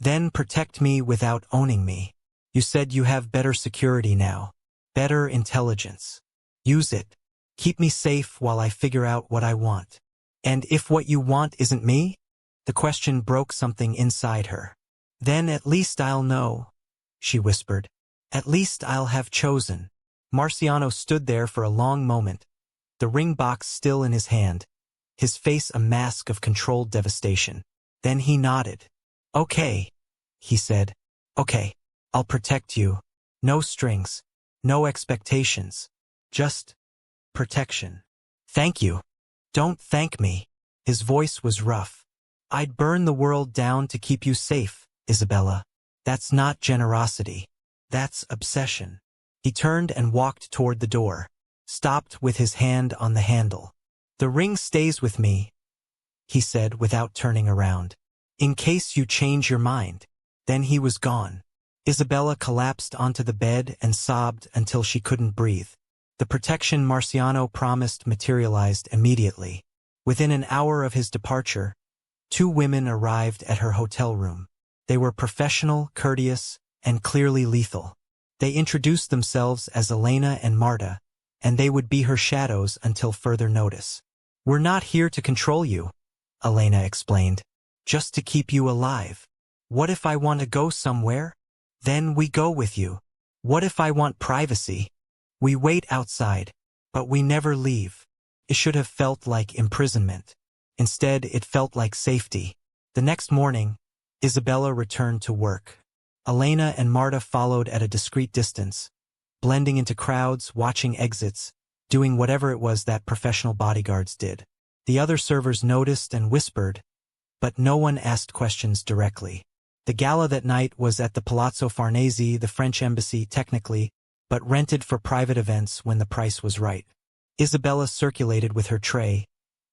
Then protect me without owning me. You said you have better security now. Better intelligence. Use it. Keep me safe while I figure out what I want. And if what you want isn't me? The question broke something inside her. Then at least I'll know, she whispered. At least I'll have chosen. Marciano stood there for a long moment, the ring box still in his hand, his face a mask of controlled devastation. Then he nodded. Okay, he said. Okay, I'll protect you. No strings, no expectations. Just protection. Thank you. Don't thank me. His voice was rough. I'd burn the world down to keep you safe, Isabella. That's not generosity. That's obsession. He turned and walked toward the door, stopped with his hand on the handle. The ring stays with me, he said without turning around. In case you change your mind. Then he was gone. Isabella collapsed onto the bed and sobbed until she couldn't breathe. The protection Marciano promised materialized immediately. Within an hour of his departure, 2 women arrived at her hotel room. They were professional, courteous, and clearly lethal. They introduced themselves as Elena and Marta, and they would be her shadows until further notice. We're not here to control you, Elena explained. Just to keep you alive. What if I want to go somewhere? Then we go with you. What if I want privacy? We wait outside, but we never leave. It should have felt like imprisonment. Instead, it felt like safety. The next morning, Isabella returned to work. Elena and Marta followed at a discreet distance, blending into crowds, watching exits, doing whatever it was that professional bodyguards did. The other servers noticed and whispered, but no one asked questions directly. The gala that night was at the Palazzo Farnese, the French embassy technically, but rented for private events when the price was right. Isabella circulated with her tray,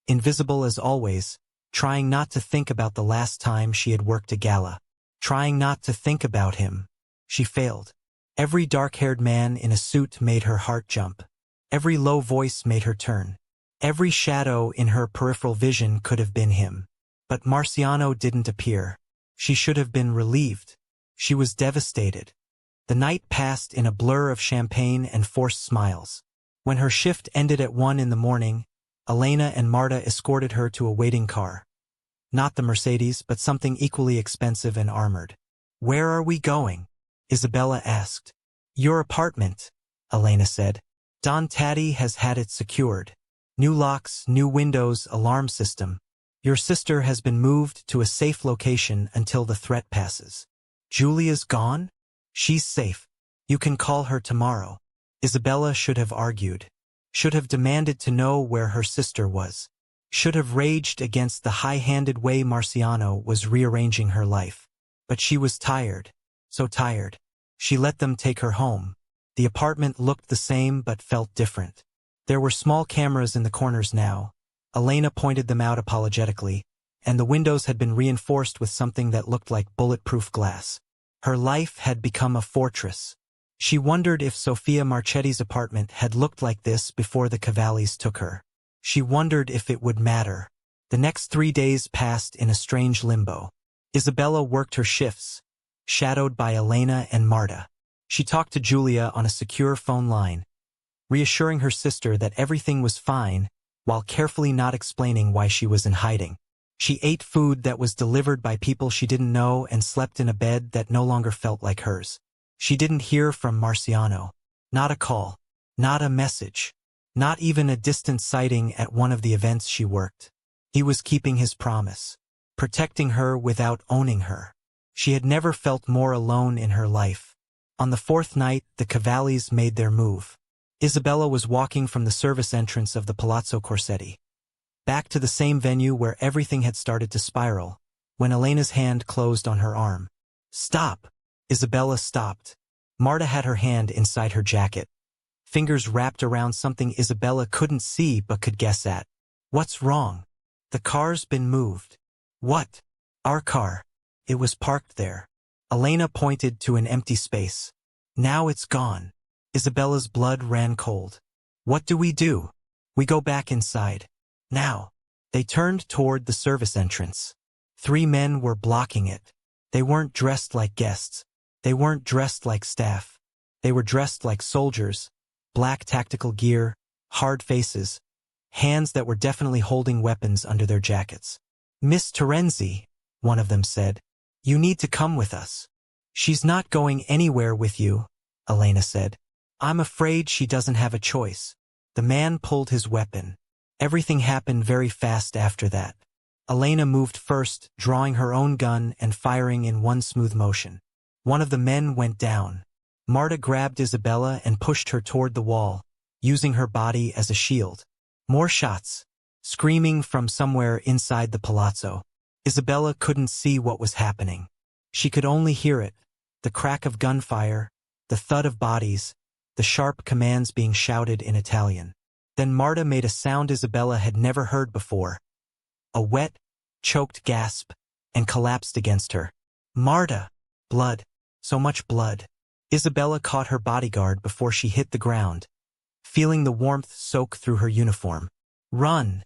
invisible as always, trying not to think about the last time she had worked a gala. Trying not to think about him. She failed. Every dark-haired man in a suit made her heart jump. Every low voice made her turn. Every shadow in her peripheral vision could have been him. But Marciano didn't appear. She should have been relieved. She was devastated. The night passed in a blur of champagne and forced smiles. When her shift ended at 1 in the morning, Elena and Marta escorted her to a waiting car. Not the Mercedes, but something equally expensive and armored. Where are we going? Isabella asked. Your apartment, Elena said. Don Taddy has had it secured. New locks, new windows, alarm system. Your sister has been moved to a safe location until the threat passes. Julia's gone? She's safe. You can call her tomorrow. Isabella should have argued. Should have demanded to know where her sister was. should have raged against the high-handed way Marciano was rearranging her life. But she was tired, so tired. She let them take her home. The apartment looked the same but felt different. There were small cameras in the corners now. Elena pointed them out apologetically, and the windows had been reinforced with something that looked like bulletproof glass. Her life had become a fortress. She wondered if Sofia Marchetti's apartment had looked like this before the Cavallis took her. She wondered if it would matter. The next 3 days passed in a strange limbo. Isabella worked her shifts, shadowed by Elena and Marta. She talked to Julia on a secure phone line, reassuring her sister that everything was fine, while carefully not explaining why she was in hiding. She ate food that was delivered by people she didn't know and slept in a bed that no longer felt like hers. She didn't hear from Marciano. Not a call. Not a message. Not even a distant sighting at one of the events she worked. He was keeping his promise, protecting her without owning her. She had never felt more alone in her life. On the 4th night, the Cavallis made their move. Isabella was walking from the service entrance of the Palazzo Corsetti, back to the same venue where everything had started to spiral, when Elena's hand closed on her arm. "Stop!" Isabella stopped. Marta had her hand inside her jacket, fingers wrapped around something Isabella couldn't see but could guess at. "What's wrong?" "The car's been moved." "What?" "Our car. It was parked there." Elena pointed to an empty space. "Now it's gone." Isabella's blood ran cold. "What do we do?" "We go back inside. Now." They turned toward the service entrance. 3 men were blocking it. They weren't dressed like guests. They weren't dressed like staff. They were dressed like soldiers, black tactical gear, hard faces, hands that were definitely holding weapons under their jackets. "Miss Terenzi," one of them said, "you need to come with us." "She's not going anywhere with you," Elena said. "I'm afraid she doesn't have a choice." The man pulled his weapon. Everything happened very fast after that. Elena moved first, drawing her own gun and firing in one smooth motion. One of the men went down. Marta grabbed Isabella and pushed her toward the wall, using her body as a shield. More shots, screaming from somewhere inside the palazzo. Isabella couldn't see what was happening. She could only hear it, the crack of gunfire, the thud of bodies, the sharp commands being shouted in Italian. Then Marta made a sound Isabella had never heard before. A wet, choked gasp, and collapsed against her. "Marta!" Blood. So much blood. Isabella caught her bodyguard before she hit the ground, feeling the warmth soak through her uniform. "Run,"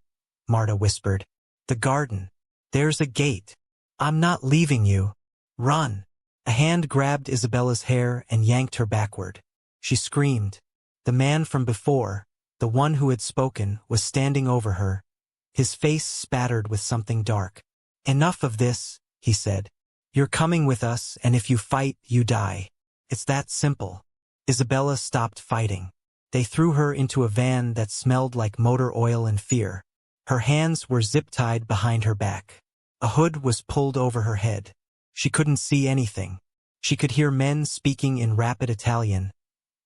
Marta whispered. "The garden. There's a gate. I'm not leaving you. Run." A hand grabbed Isabella's hair and yanked her backward. She screamed. The man from before, the one who had spoken, was standing over her, his face spattered with something dark. "Enough of this," he said. "You're coming with us, and if you fight, you die. It's that simple." Isabella stopped fighting. They threw her into a van that smelled like motor oil and fear. Her hands were zip-tied behind her back. A hood was pulled over her head. She couldn't see anything. She could hear men speaking in rapid Italian,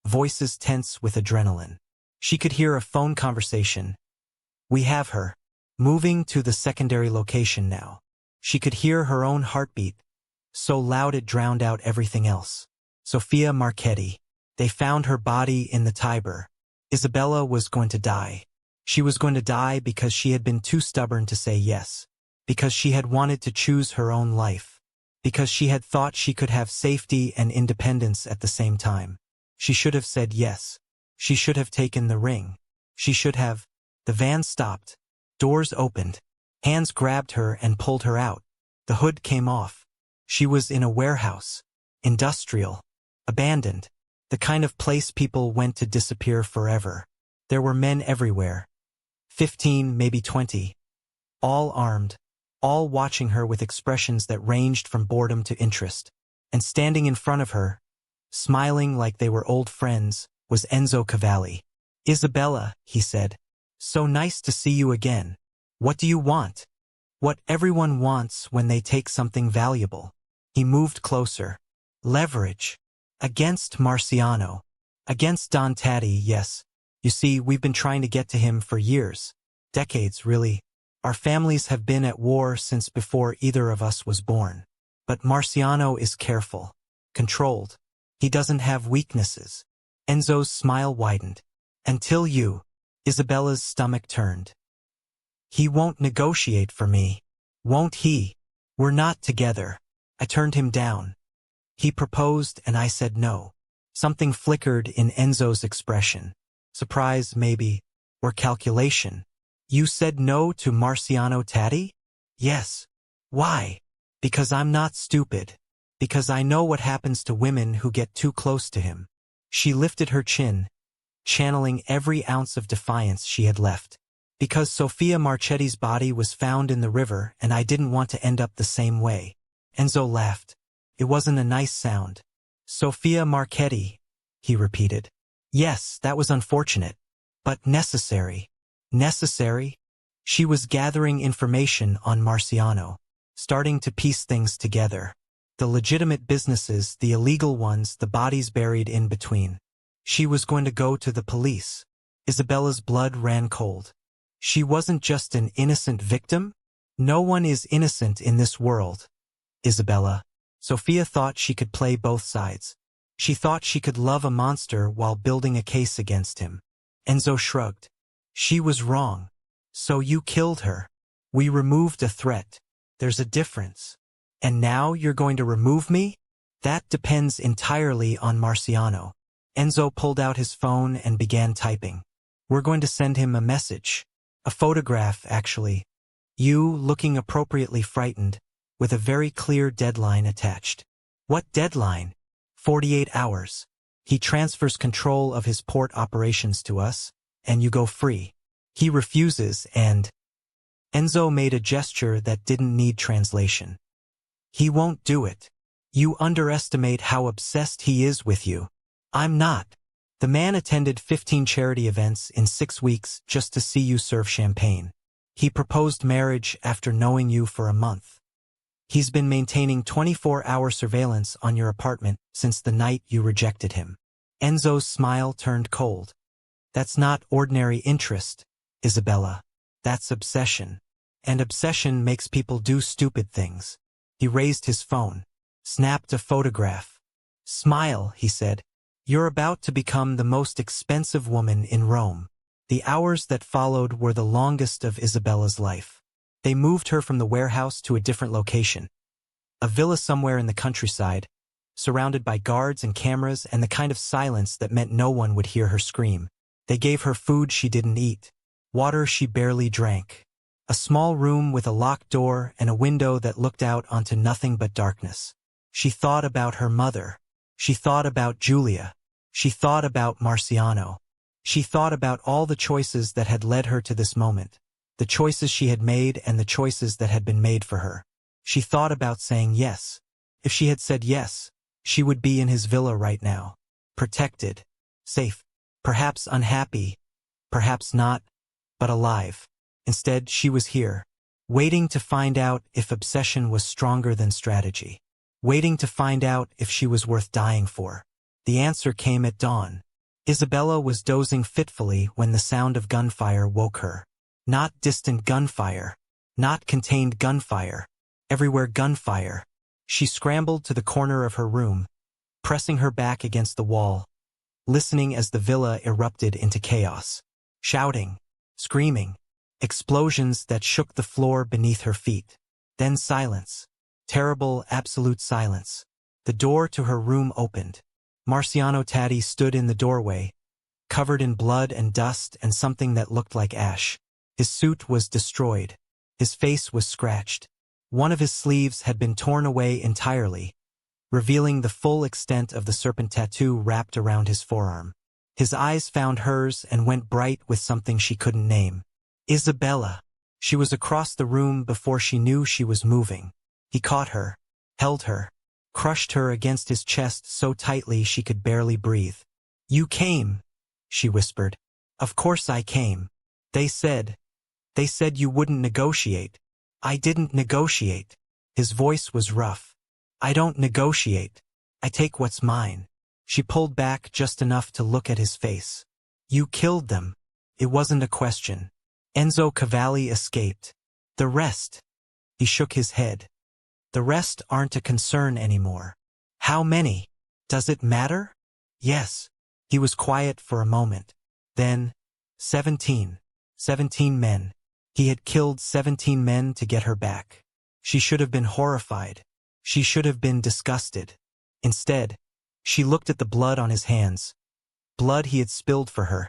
voices tense with adrenaline. She could hear a phone conversation. "We have her. Moving to the secondary location now." She could hear her own heartbeat, so loud it drowned out everything else. Sofia Marchetti. They found her body in the Tiber. Isabella was going to die. She was going to die because she had been too stubborn to say yes, because she had wanted to choose her own life, because she had thought she could have safety and independence at the same time. She should have said yes. She should have taken the ring. She should have. The van stopped. Doors opened. Hands grabbed her and pulled her out. The hood came off. She was in a warehouse. Industrial. Abandoned. The kind of place people went to disappear forever. There were men everywhere. 15, maybe 20. All armed. All watching her with expressions that ranged from boredom to interest. And standing in front of her, smiling like they were old friends, was Enzo Cavalli. "Isabella," he said. "So nice to see you again. What do you want?" "What everyone wants when they take something valuable." He moved closer. "Leverage. Against Marciano. Against Don Taddy, yes. You see, we've been trying to get to him for years. Decades, really. Our families have been at war since before either of us was born. But Marciano is careful, controlled. He doesn't have weaknesses. Enzo's smile widened. Until you. Isabella's stomach turned. He won't negotiate for me. Won't he? We're not together. I turned him down. He proposed and I said no. Something flickered in Enzo's expression. Surprise, maybe, or calculation. You said no to Marciano Taddy? Yes. Why? Because I'm not stupid. Because I know what happens to women who get too close to him. She lifted her chin, channeling every ounce of defiance she had left. Because Sofia Marchetti's body was found in the river and I didn't want to end up the same way. Enzo laughed. It wasn't a nice sound. Sofia Marchetti, he repeated. Yes, that was unfortunate. But necessary. Necessary? She was gathering information on Marciano, starting to piece things together. The legitimate businesses, the illegal ones, the bodies buried in between. She was going to go to the police. Isabella's blood ran cold. She wasn't just an innocent victim. No one is innocent in this world. Isabella. Sofia thought she could play both sides. She thought she could love a monster while building a case against him. Enzo shrugged. She was wrong. So you killed her. We removed a threat. There's a difference. And now you're going to remove me? That depends entirely on Marciano. Enzo pulled out his phone and began typing. We're going to send him a message. A photograph, actually. You, looking appropriately frightened, with a very clear deadline attached. What deadline? 48 hours. He transfers control of his port operations to us, and you go free. He refuses and... Enzo made a gesture that didn't need translation. He won't do it. You underestimate how obsessed he is with you. I'm not. The man attended 15 charity events in 6 weeks just to see you serve champagne. He proposed marriage after knowing you for a month. He's been maintaining 24-hour surveillance on your apartment since the night you rejected him. Enzo's smile turned cold. That's not ordinary interest, Isabella. That's obsession. And obsession makes people do stupid things. He raised his phone, snapped a photograph. Smile, he said. You're about to become the most expensive woman in Rome. The hours that followed were the longest of Isabella's life. They moved her from the warehouse to a different location. A villa somewhere in the countryside, surrounded by guards and cameras and the kind of silence that meant no one would hear her scream. They gave her food she didn't eat, water she barely drank. A small room with a locked door and a window that looked out onto nothing but darkness. She thought about her mother. She thought about Julia. She thought about Marciano. She thought about all the choices that had led her to this moment. The choices she had made and the choices that had been made for her. She thought about saying yes. If she had said yes, she would be in his villa right now. Protected. Safe. Perhaps unhappy. Perhaps not. But alive. Instead, she was here. Waiting to find out if obsession was stronger than strategy. Waiting to find out if she was worth dying for. The answer came at dawn. Isabella was dozing fitfully when the sound of gunfire woke her. Not distant gunfire. Not contained gunfire. Everywhere gunfire. She scrambled to the corner of her room, pressing her back against the wall, listening as the villa erupted into chaos. Shouting, screaming, explosions that shook the floor beneath her feet. Then silence. Terrible, absolute silence. The door to her room opened. Marciano Taddy stood in the doorway, covered in blood and dust and something that looked like ash. His suit was destroyed. His face was scratched. One of his sleeves had been torn away entirely, revealing the full extent of the serpent tattoo wrapped around his forearm. His eyes found hers and went bright with something she couldn't name. Isabella. She was across the room before she knew she was moving. He caught her, held her, crushed her against his chest so tightly she could barely breathe. You came, she whispered. Of course I came. They said you wouldn't negotiate. I didn't negotiate. His voice was rough. I don't negotiate. I take what's mine. She pulled back just enough to look at his face. You killed them. It wasn't a question. Enzo Cavalli escaped. The rest. He shook his head. The rest aren't a concern anymore. How many? Does it matter? Yes. He was quiet for a moment. Then, 17. 17 men. He had killed 17 men to get her back. She should have been horrified. She should have been disgusted. Instead, she looked at the blood on his hands. Blood he had spilled for her.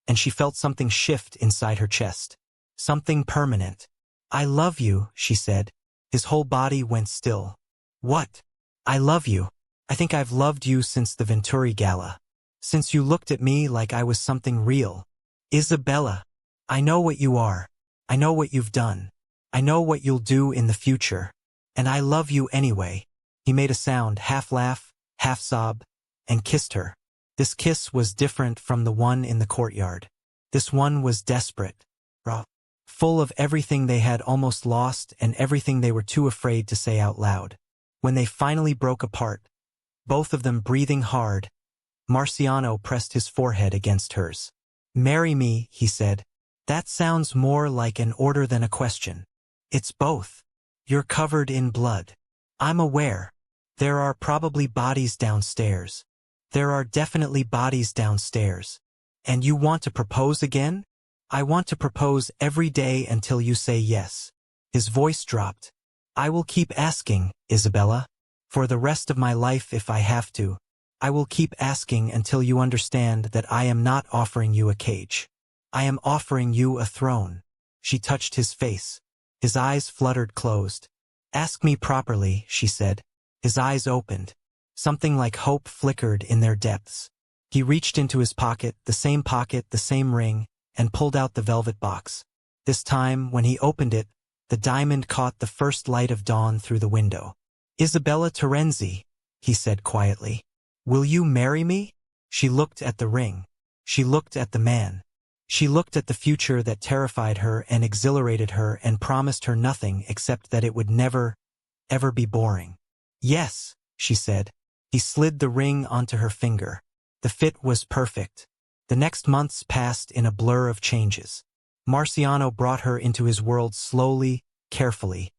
And she felt something shift inside her chest. Something permanent. I love you, she said. His whole body went still. What? I love you. I think I've loved you since the Venturi Gala. Since you looked at me like I was something real. Isabella. I know what you are. I know what you've done. I know what you'll do in the future. And I love you anyway. He made a sound, half laugh, half sob, and kissed her. This kiss was different from the one in the courtyard. This one was desperate, raw, full of everything they had almost lost and everything they were too afraid to say out loud. When they finally broke apart, both of them breathing hard, Marciano pressed his forehead against hers. Marry me, he said. That sounds more like an order than a question. It's both. You're covered in blood. I'm aware. There are probably bodies downstairs. There are definitely bodies downstairs. And you want to propose again? I want to propose every day until you say yes. His voice dropped. I will keep asking, Isabella. For the rest of my life if I have to. I will keep asking until you understand that I am not offering you a cage. I am offering you a throne. She touched his face. His eyes fluttered closed. Ask me properly, she said. His eyes opened. Something like hope flickered in their depths. He reached into his pocket, the same ring, and pulled out the velvet box. This time, when he opened it, the diamond caught the first light of dawn through the window. Isabella Terenzi, he said quietly. Will you marry me? She looked at the ring. She looked at the man. She looked at the future that terrified her and exhilarated her and promised her nothing except that it would never, ever be boring. Yes, she said. He slid the ring onto her finger. The fit was perfect. The next months passed in a blur of changes. Marciano brought her into his world slowly, carefully,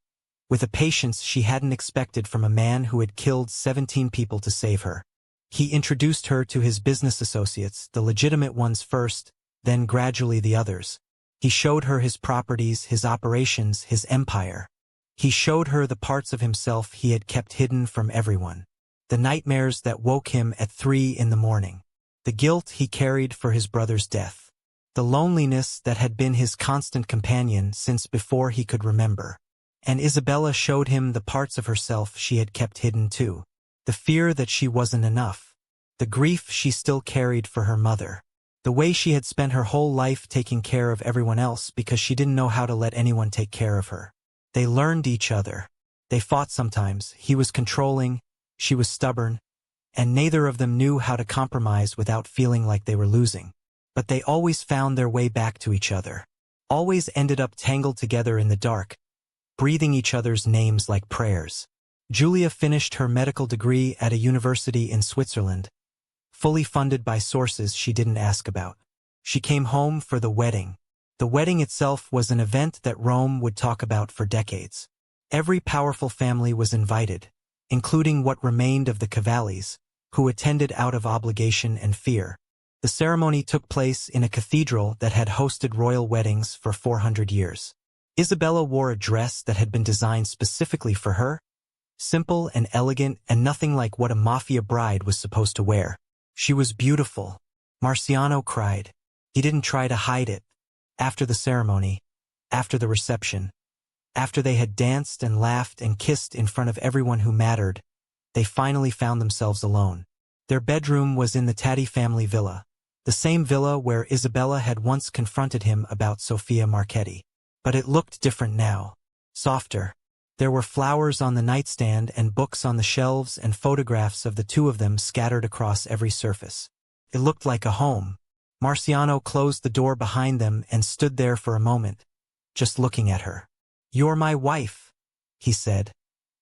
with a patience she hadn't expected from a man who had killed 17 people to save her. He introduced her to his business associates, the legitimate ones first, then gradually the others. He showed her his properties, his operations, his empire. He showed her the parts of himself he had kept hidden from everyone. The nightmares that woke him at 3 in the morning. The guilt he carried for his brother's death. The loneliness that had been his constant companion since before he could remember. And Isabella showed him the parts of herself she had kept hidden too. The fear that she wasn't enough. The grief she still carried for her mother. The way she had spent her whole life taking care of everyone else because she didn't know how to let anyone take care of her. They learned each other. They fought sometimes. He was controlling, she was stubborn, and neither of them knew how to compromise without feeling like they were losing. But they always found their way back to each other. Always ended up tangled together in the dark, breathing each other's names like prayers. Julia finished her medical degree at a university in Switzerland, fully funded by sources she didn't ask about. She came home for the wedding. The wedding itself was an event that Rome would talk about for decades. Every powerful family was invited, including what remained of the Cavallis, who attended out of obligation and fear. The ceremony took place in a cathedral that had hosted royal weddings for 400 years. Isabella wore a dress that had been designed specifically for her, simple and elegant and nothing like what a Mafia bride was supposed to wear. She was beautiful. Marciano cried. He didn't try to hide it. After the ceremony, after the reception, after they had danced and laughed and kissed in front of everyone who mattered, they finally found themselves alone. Their bedroom was in the Tatti family villa, the same villa where Isabella had once confronted him about Sofia Marchetti. But it looked different now, softer. There were flowers on the nightstand and books on the shelves and photographs of the two of them scattered across every surface. It looked like a home. Marciano closed the door behind them and stood there for a moment, just looking at her. You're my wife, he said,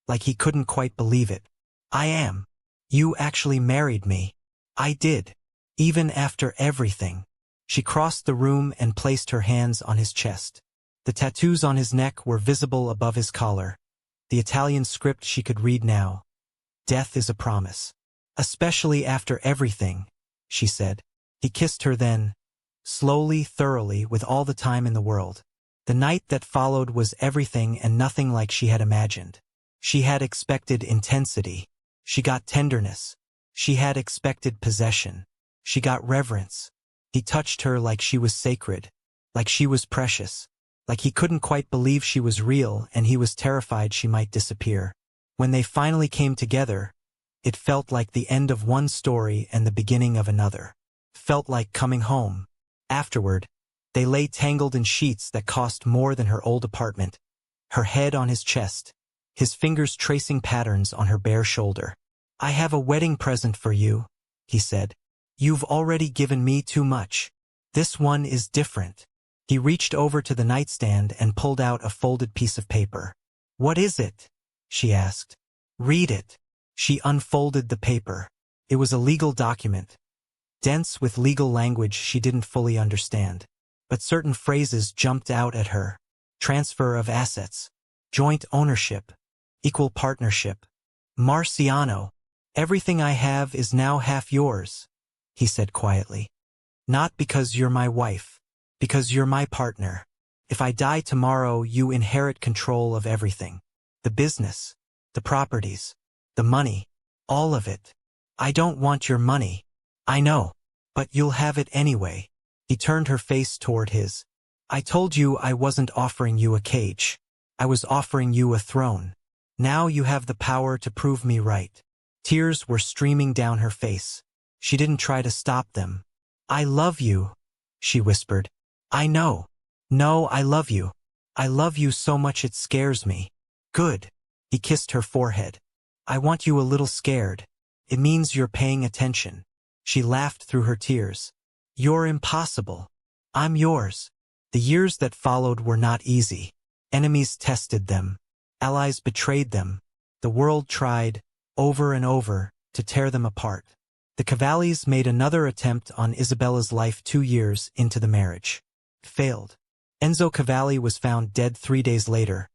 like he couldn't quite believe it. I am. You actually married me. I did. Even after everything. She crossed the room and placed her hands on his chest. The tattoos on his neck were visible above his collar. The Italian script she could read now. Death is a promise. Especially after everything, she said. He kissed her then, slowly, thoroughly, with all the time in the world. The night that followed was everything and nothing like she had imagined. She had expected intensity. She got tenderness. She had expected possession. She got reverence. He touched her like she was sacred, like she was precious, like he couldn't quite believe she was real and he was terrified she might disappear. When they finally came together, it felt like the end of one story and the beginning of another. Felt like coming home. Afterward, they lay tangled in sheets that cost more than her old apartment, her head on his chest, his fingers tracing patterns on her bare shoulder. I have a wedding present for you, he said. You've already given me too much. This one is different. He reached over to the nightstand and pulled out a folded piece of paper. What is it? She asked. Read it. She unfolded the paper. It was a legal document, dense with legal language she didn't fully understand. But certain phrases jumped out at her. Transfer of assets, joint ownership, equal partnership. Marciano, everything I have is now half yours, he said quietly. Not because you're my wife, because you're my partner. If I die tomorrow, you inherit control of everything. The business, the properties, the money, all of it. I don't want your money. I know, but you'll have it anyway. He turned her face toward his. I told you I wasn't offering you a cage. I was offering you a throne. Now you have the power to prove me right. Tears were streaming down her face. She didn't try to stop them. I love you, she whispered. I know. No, I love you. I love you so much it scares me. Good. He kissed her forehead. I want you a little scared. It means you're paying attention. She laughed through her tears. You're impossible. I'm yours. The years that followed were not easy. Enemies tested them. Allies betrayed them. The world tried, over and over, to tear them apart. The Cavallis made another attempt on Isabella's life 2 years into the marriage. Failed. Enzo Cavalli was found dead 3 days later.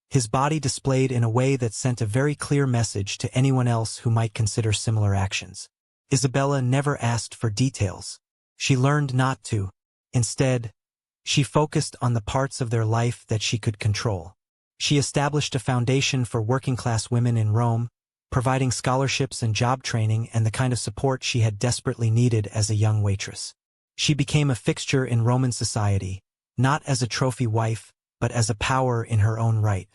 His body displayed in a way that sent a very clear message to anyone else who might consider similar actions. Isabella never asked for details. She learned not to. Instead, she focused on the parts of their life that she could control. She established a foundation for working-class women in Rome, providing scholarships and job training and the kind of support she had desperately needed as a young waitress. She became a fixture in Roman society, not as a trophy wife, but as a power in her own right.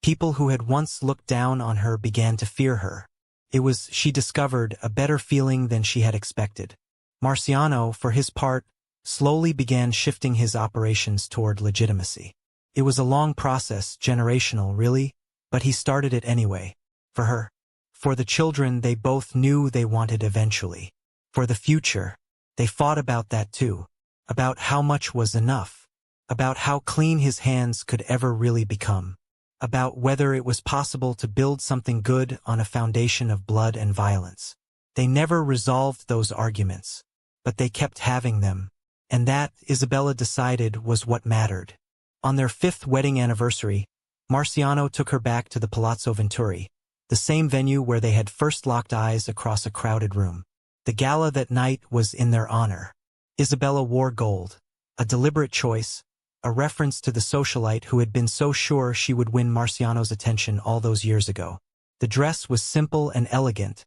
People who had once looked down on her began to fear her. It was, she discovered, a better feeling than she had expected. Marciano, for his part, slowly began shifting his operations toward legitimacy. It was a long process, generational, really, but he started it anyway. For her. For the children they both knew they wanted eventually. For the future. They fought about that too. About how much was enough. About how clean his hands could ever really become. About whether it was possible to build something good on a foundation of blood and violence. They never resolved those arguments. But they kept having them. And that, Isabella decided, was what mattered. On their 5th wedding anniversary, Marciano took her back to the Palazzo Venturi, the same venue where they had first locked eyes across a crowded room. The gala that night was in their honor. Isabella wore gold, a deliberate choice, a reference to the socialite who had been so sure she would win Marciano's attention all those years ago. The dress was simple and elegant,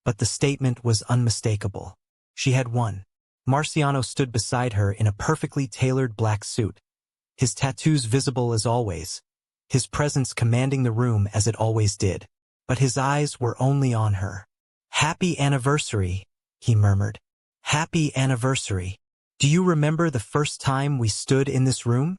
but the statement was unmistakable. She had won. Marciano stood beside her in a perfectly tailored black suit, his tattoos visible as always, his presence commanding the room as it always did. But his eyes were only on her. Happy anniversary, he murmured. Happy anniversary. Do you remember the first time we stood in this room?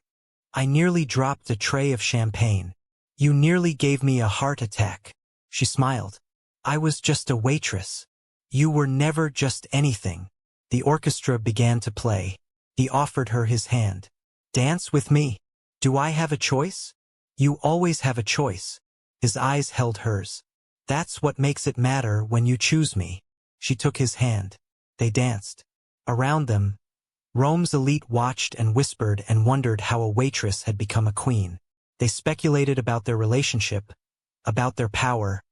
I nearly dropped a tray of champagne. You nearly gave me a heart attack. She smiled. I was just a waitress. You were never just anything. The orchestra began to play. He offered her his hand. Dance with me. Do I have a choice? You always have a choice. His eyes held hers. That's what makes it matter when you choose me. She took his hand. They danced. Around them, Rome's elite watched and whispered and wondered how a waitress had become a queen. They speculated about their relationship, about their power,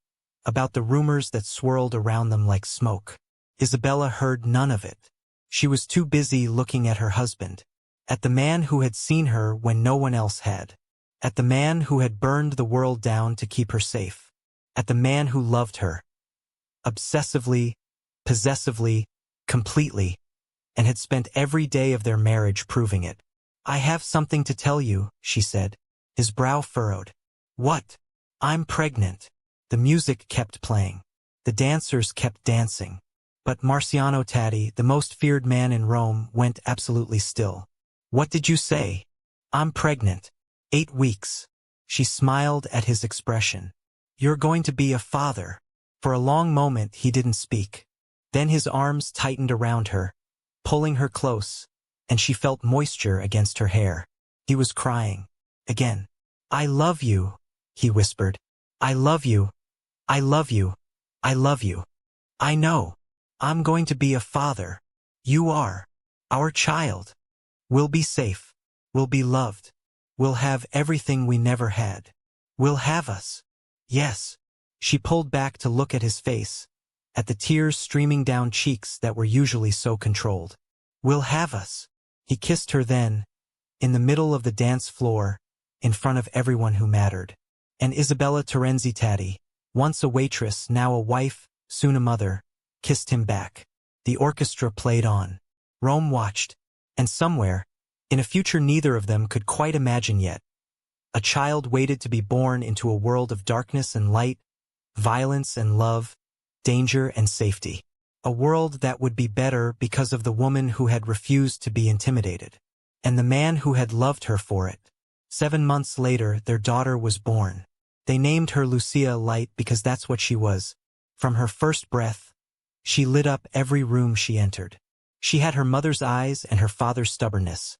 about the rumors that swirled around them like smoke. Isabella heard none of it. She was too busy looking at her husband, at the man who had seen her when no one else had, at the man who had burned the world down to keep her safe, at the man who loved her, obsessively, possessively, completely, and had spent every day of their marriage proving it. "I have something to tell you," she said. His brow furrowed. "What?" "I'm pregnant." The music kept playing. The dancers kept dancing. But Marciano Tatti, the most feared man in Rome, went absolutely still. "What did you say?" "I'm pregnant. 8 weeks." She smiled at his expression. "You're going to be a father." For a long moment he didn't speak. Then his arms tightened around her, pulling her close, and she felt moisture against her hair. He was crying. Again. "I love you," he whispered. "I love you. I love you. I love you. I know. I'm going to be a father. You are. Our child. We'll be safe. We'll be loved. We'll have everything we never had. We'll have us." "Yes." She pulled back to look at his face, at the tears streaming down cheeks that were usually so controlled. "We'll have us." He kissed her then, in the middle of the dance floor, in front of everyone who mattered. And Isabella Terenzi Tatti, once a waitress, now a wife, soon a mother, kissed him back. The orchestra played on. Rome watched, and somewhere, in a future neither of them could quite imagine yet, a child waited to be born into a world of darkness and light, violence and love, danger and safety. A world that would be better because of the woman who had refused to be intimidated, and the man who had loved her for it. 7 months later, their daughter was born. They named her Lucia Light because that's what she was. From her first breath, she lit up every room she entered. She had her mother's eyes and her father's stubbornness,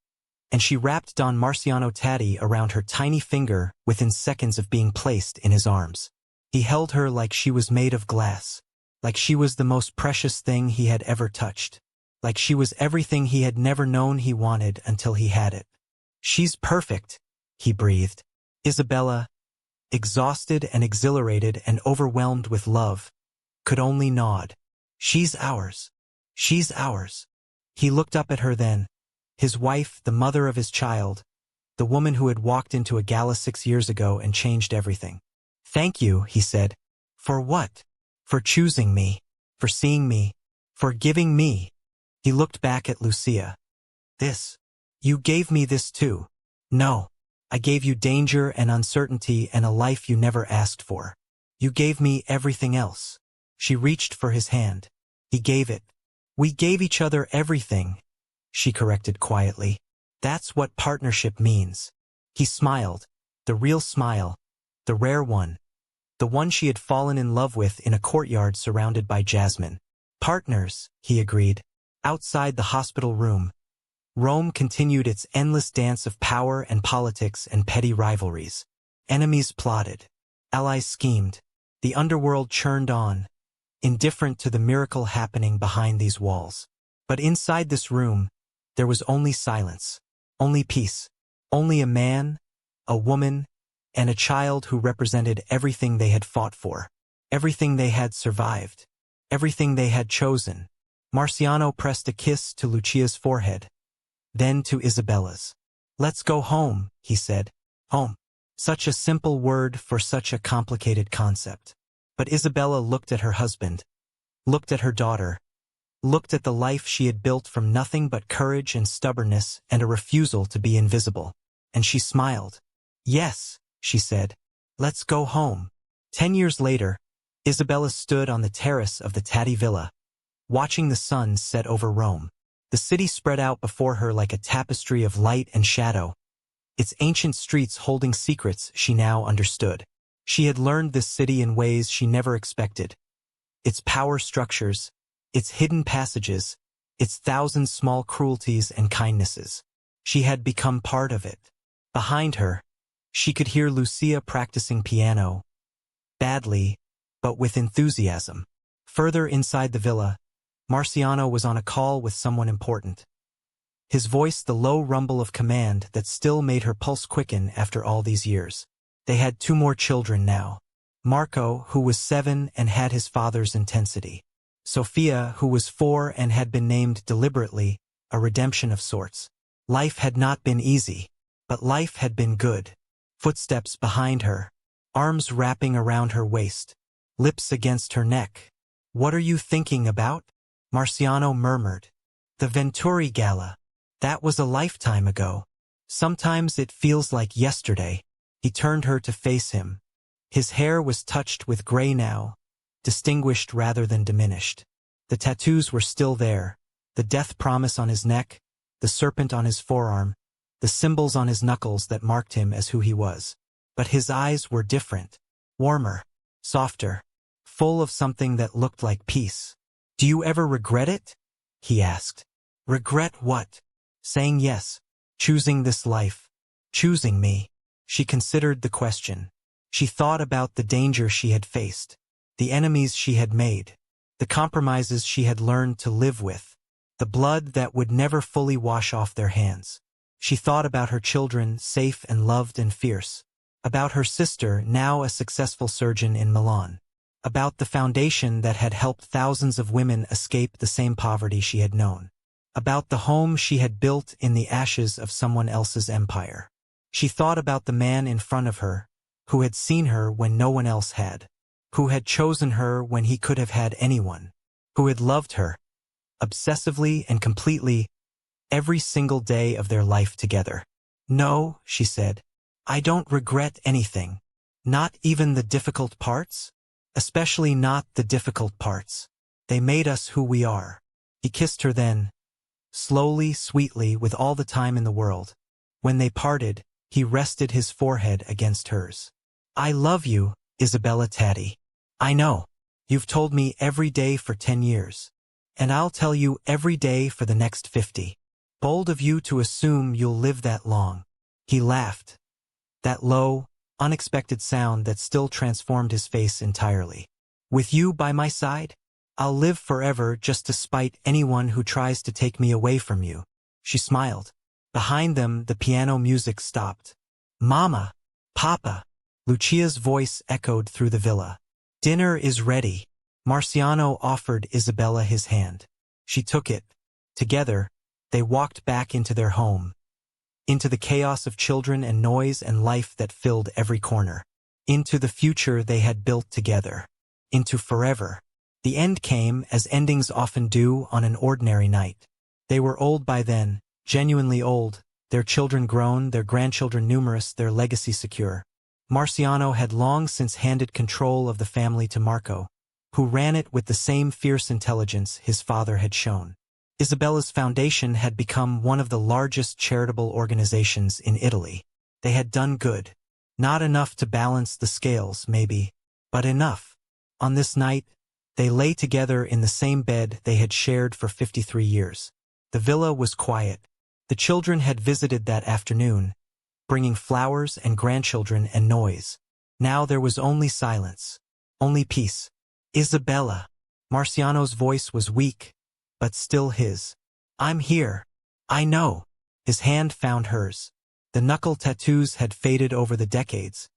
and she wrapped Don Marciano Tatti around her tiny finger within seconds of being placed in his arms. He held her like she was made of glass, like she was the most precious thing he had ever touched, like she was everything he had never known he wanted until he had it. "She's perfect," he breathed. Isabella, exhausted and exhilarated and overwhelmed with love, could only nod. "She's ours. She's ours." He looked up at her then, his wife, the mother of his child, the woman who had walked into a gala 6 years ago and changed everything. "Thank you," he said. "For what?" "For choosing me, for seeing me, for giving me." He looked back at Lucia. "This. You gave me this too." "No. I gave you danger and uncertainty and a life you never asked for. You gave me everything else." She reached for his hand. He gave it. "We gave each other everything," she corrected quietly. "That's what partnership means." He smiled, the real smile, the rare one, the one she had fallen in love with in a courtyard surrounded by jasmine. "Partners," he agreed. Outside the hospital room, Rome continued its endless dance of power and politics and petty rivalries. Enemies plotted. Allies schemed. The underworld churned on, indifferent to the miracle happening behind these walls. But inside this room, there was only silence, only peace, only a man, a woman, and a child who represented everything they had fought for, everything they had survived, everything they had chosen. Marciano pressed a kiss to Lucia's forehead, then to Isabella's. "Let's go home," he said. Home. Such a simple word for such a complicated concept. But Isabella looked at her husband, looked at her daughter, looked at the life she had built from nothing but courage and stubbornness and a refusal to be invisible. And she smiled. "Yes," she said. "Let's go home." 10 years later, Isabella stood on the terrace of the Tatti Villa, watching the sun set over Rome. The city spread out before her like a tapestry of light and shadow, its ancient streets holding secrets she now understood. She had learned this city in ways she never expected. Its power structures, its hidden passages, its thousand small cruelties and kindnesses. She had become part of it. Behind her, she could hear Lucia practicing piano, badly, but with enthusiasm. Further inside the villa, Marciano was on a call with someone important. his voice the low rumble of command that still made her pulse quicken after all these years. They had 2 more children now. Marco, who was 7 and had his father's intensity. Sophia, who was 4 and had been named deliberately, a redemption of sorts. Life had not been easy, but life had been good. Footsteps behind her, arms wrapping around her waist, lips against her neck. "What are you thinking about?" Marciano murmured. "The Venturi Gala. That was a lifetime ago. Sometimes it feels like yesterday." He turned her to face him. His hair was touched with gray now, distinguished rather than diminished. The tattoos were still there, the death promise on his neck, the serpent on his forearm, the symbols on his knuckles that marked him as who he was. But his eyes were different, warmer, softer, full of something that looked like peace. "Do you ever regret it?" he asked. "Regret what?" "Saying yes, choosing this life, choosing me." She considered the question. She thought about the danger she had faced, the enemies she had made, the compromises she had learned to live with, the blood that would never fully wash off their hands. She thought about her children, safe and loved and fierce, about her sister, now a successful surgeon in Milan, about the foundation that had helped thousands of women escape the same poverty she had known, about the home she had built in the ashes of someone else's empire. She thought about the man in front of her, who had seen her when no one else had, who had chosen her when he could have had anyone, who had loved her, obsessively and completely, every single day of their life together. "No," she said, "I don't regret anything. Not even the difficult parts? Especially not the difficult parts. They made us who we are." He kissed her then, slowly, sweetly, with all the time in the world. When they parted, he rested his forehead against hers. "I love you, Isabella Tatti. I know. You've told me every day for 10 years. And I'll tell you every day for the next 50. Bold of you to assume you'll live that long." He laughed. That low, unexpected sound that still transformed his face entirely. "With you by my side, I'll live forever just to spite anyone who tries to take me away from you." She smiled. Behind them, the piano music stopped. "Mama! Papa!" Lucia's voice echoed through the villa. "Dinner is ready." Marciano offered Isabella his hand. She took it. Together, they walked back into their home, into the chaos of children and noise and life that filled every corner, into the future they had built together, into forever. The end came, as endings often do, on an ordinary night. They were old by then, genuinely old, their children grown, their grandchildren numerous, their legacy secure. Marciano had long since handed control of the family to Marco, who ran it with the same fierce intelligence his father had shown. Isabella's foundation had become one of the largest charitable organizations in Italy. They had done good. Not enough to balance the scales, maybe, but enough. On this night, they lay together in the same bed they had shared for 53 years. The villa was quiet. The children had visited that afternoon, bringing flowers and grandchildren and noise. Now there was only silence, only peace. "Isabella." Marciano's voice was weak, but still his. "I'm here. I know." His hand found hers. The knuckle tattoos had faded over the decades,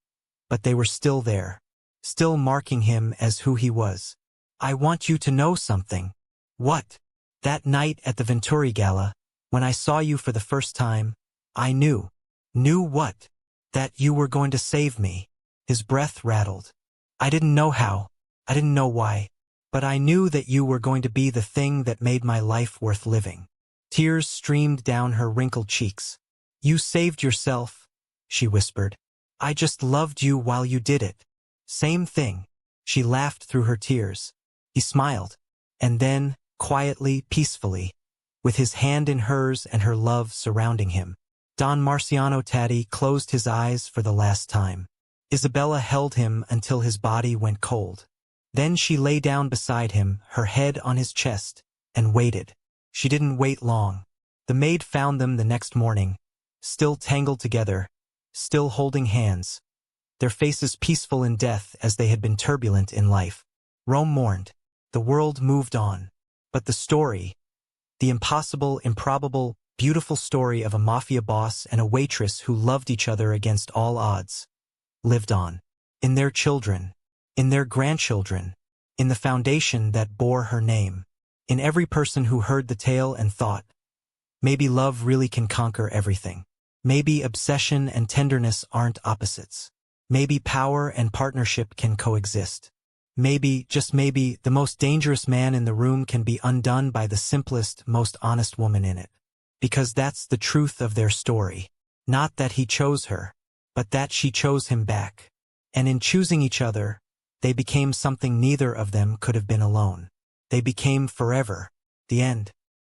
but they were still there, still marking him as who he was. "I want you to know something." "What?" "That night at the Venturi Gala, when I saw you for the first time, I knew." "Knew what?" "That you were going to save me." His breath rattled. "I didn't know how. I didn't know why. But I knew that you were going to be the thing that made my life worth living." Tears streamed down her wrinkled cheeks. "You saved yourself," she whispered. "I just loved you while you did it." "Same thing." She laughed through her tears. He smiled. And then, quietly, peacefully, with his hand in hers and her love surrounding him, Don Marciano Tatti closed his eyes for the last time. Isabella held him until his body went cold. Then she lay down beside him, her head on his chest, and waited. She didn't wait long. The maid found them the next morning, still tangled together, still holding hands, their faces peaceful in death as they had been turbulent in life. Rome mourned. The world moved on. But the story, the impossible, improbable, beautiful story of a mafia boss and a waitress who loved each other against all odds, lived on. In their children, in their grandchildren, in the foundation that bore her name, in every person who heard the tale and thought, maybe love really can conquer everything. Maybe obsession and tenderness aren't opposites. Maybe power and partnership can coexist. Maybe, just maybe, the most dangerous man in the room can be undone by the simplest, most honest woman in it. Because that's the truth of their story. Not that he chose her, but that she chose him back. And in choosing each other, they became something neither of them could have been alone. They became forever. The end.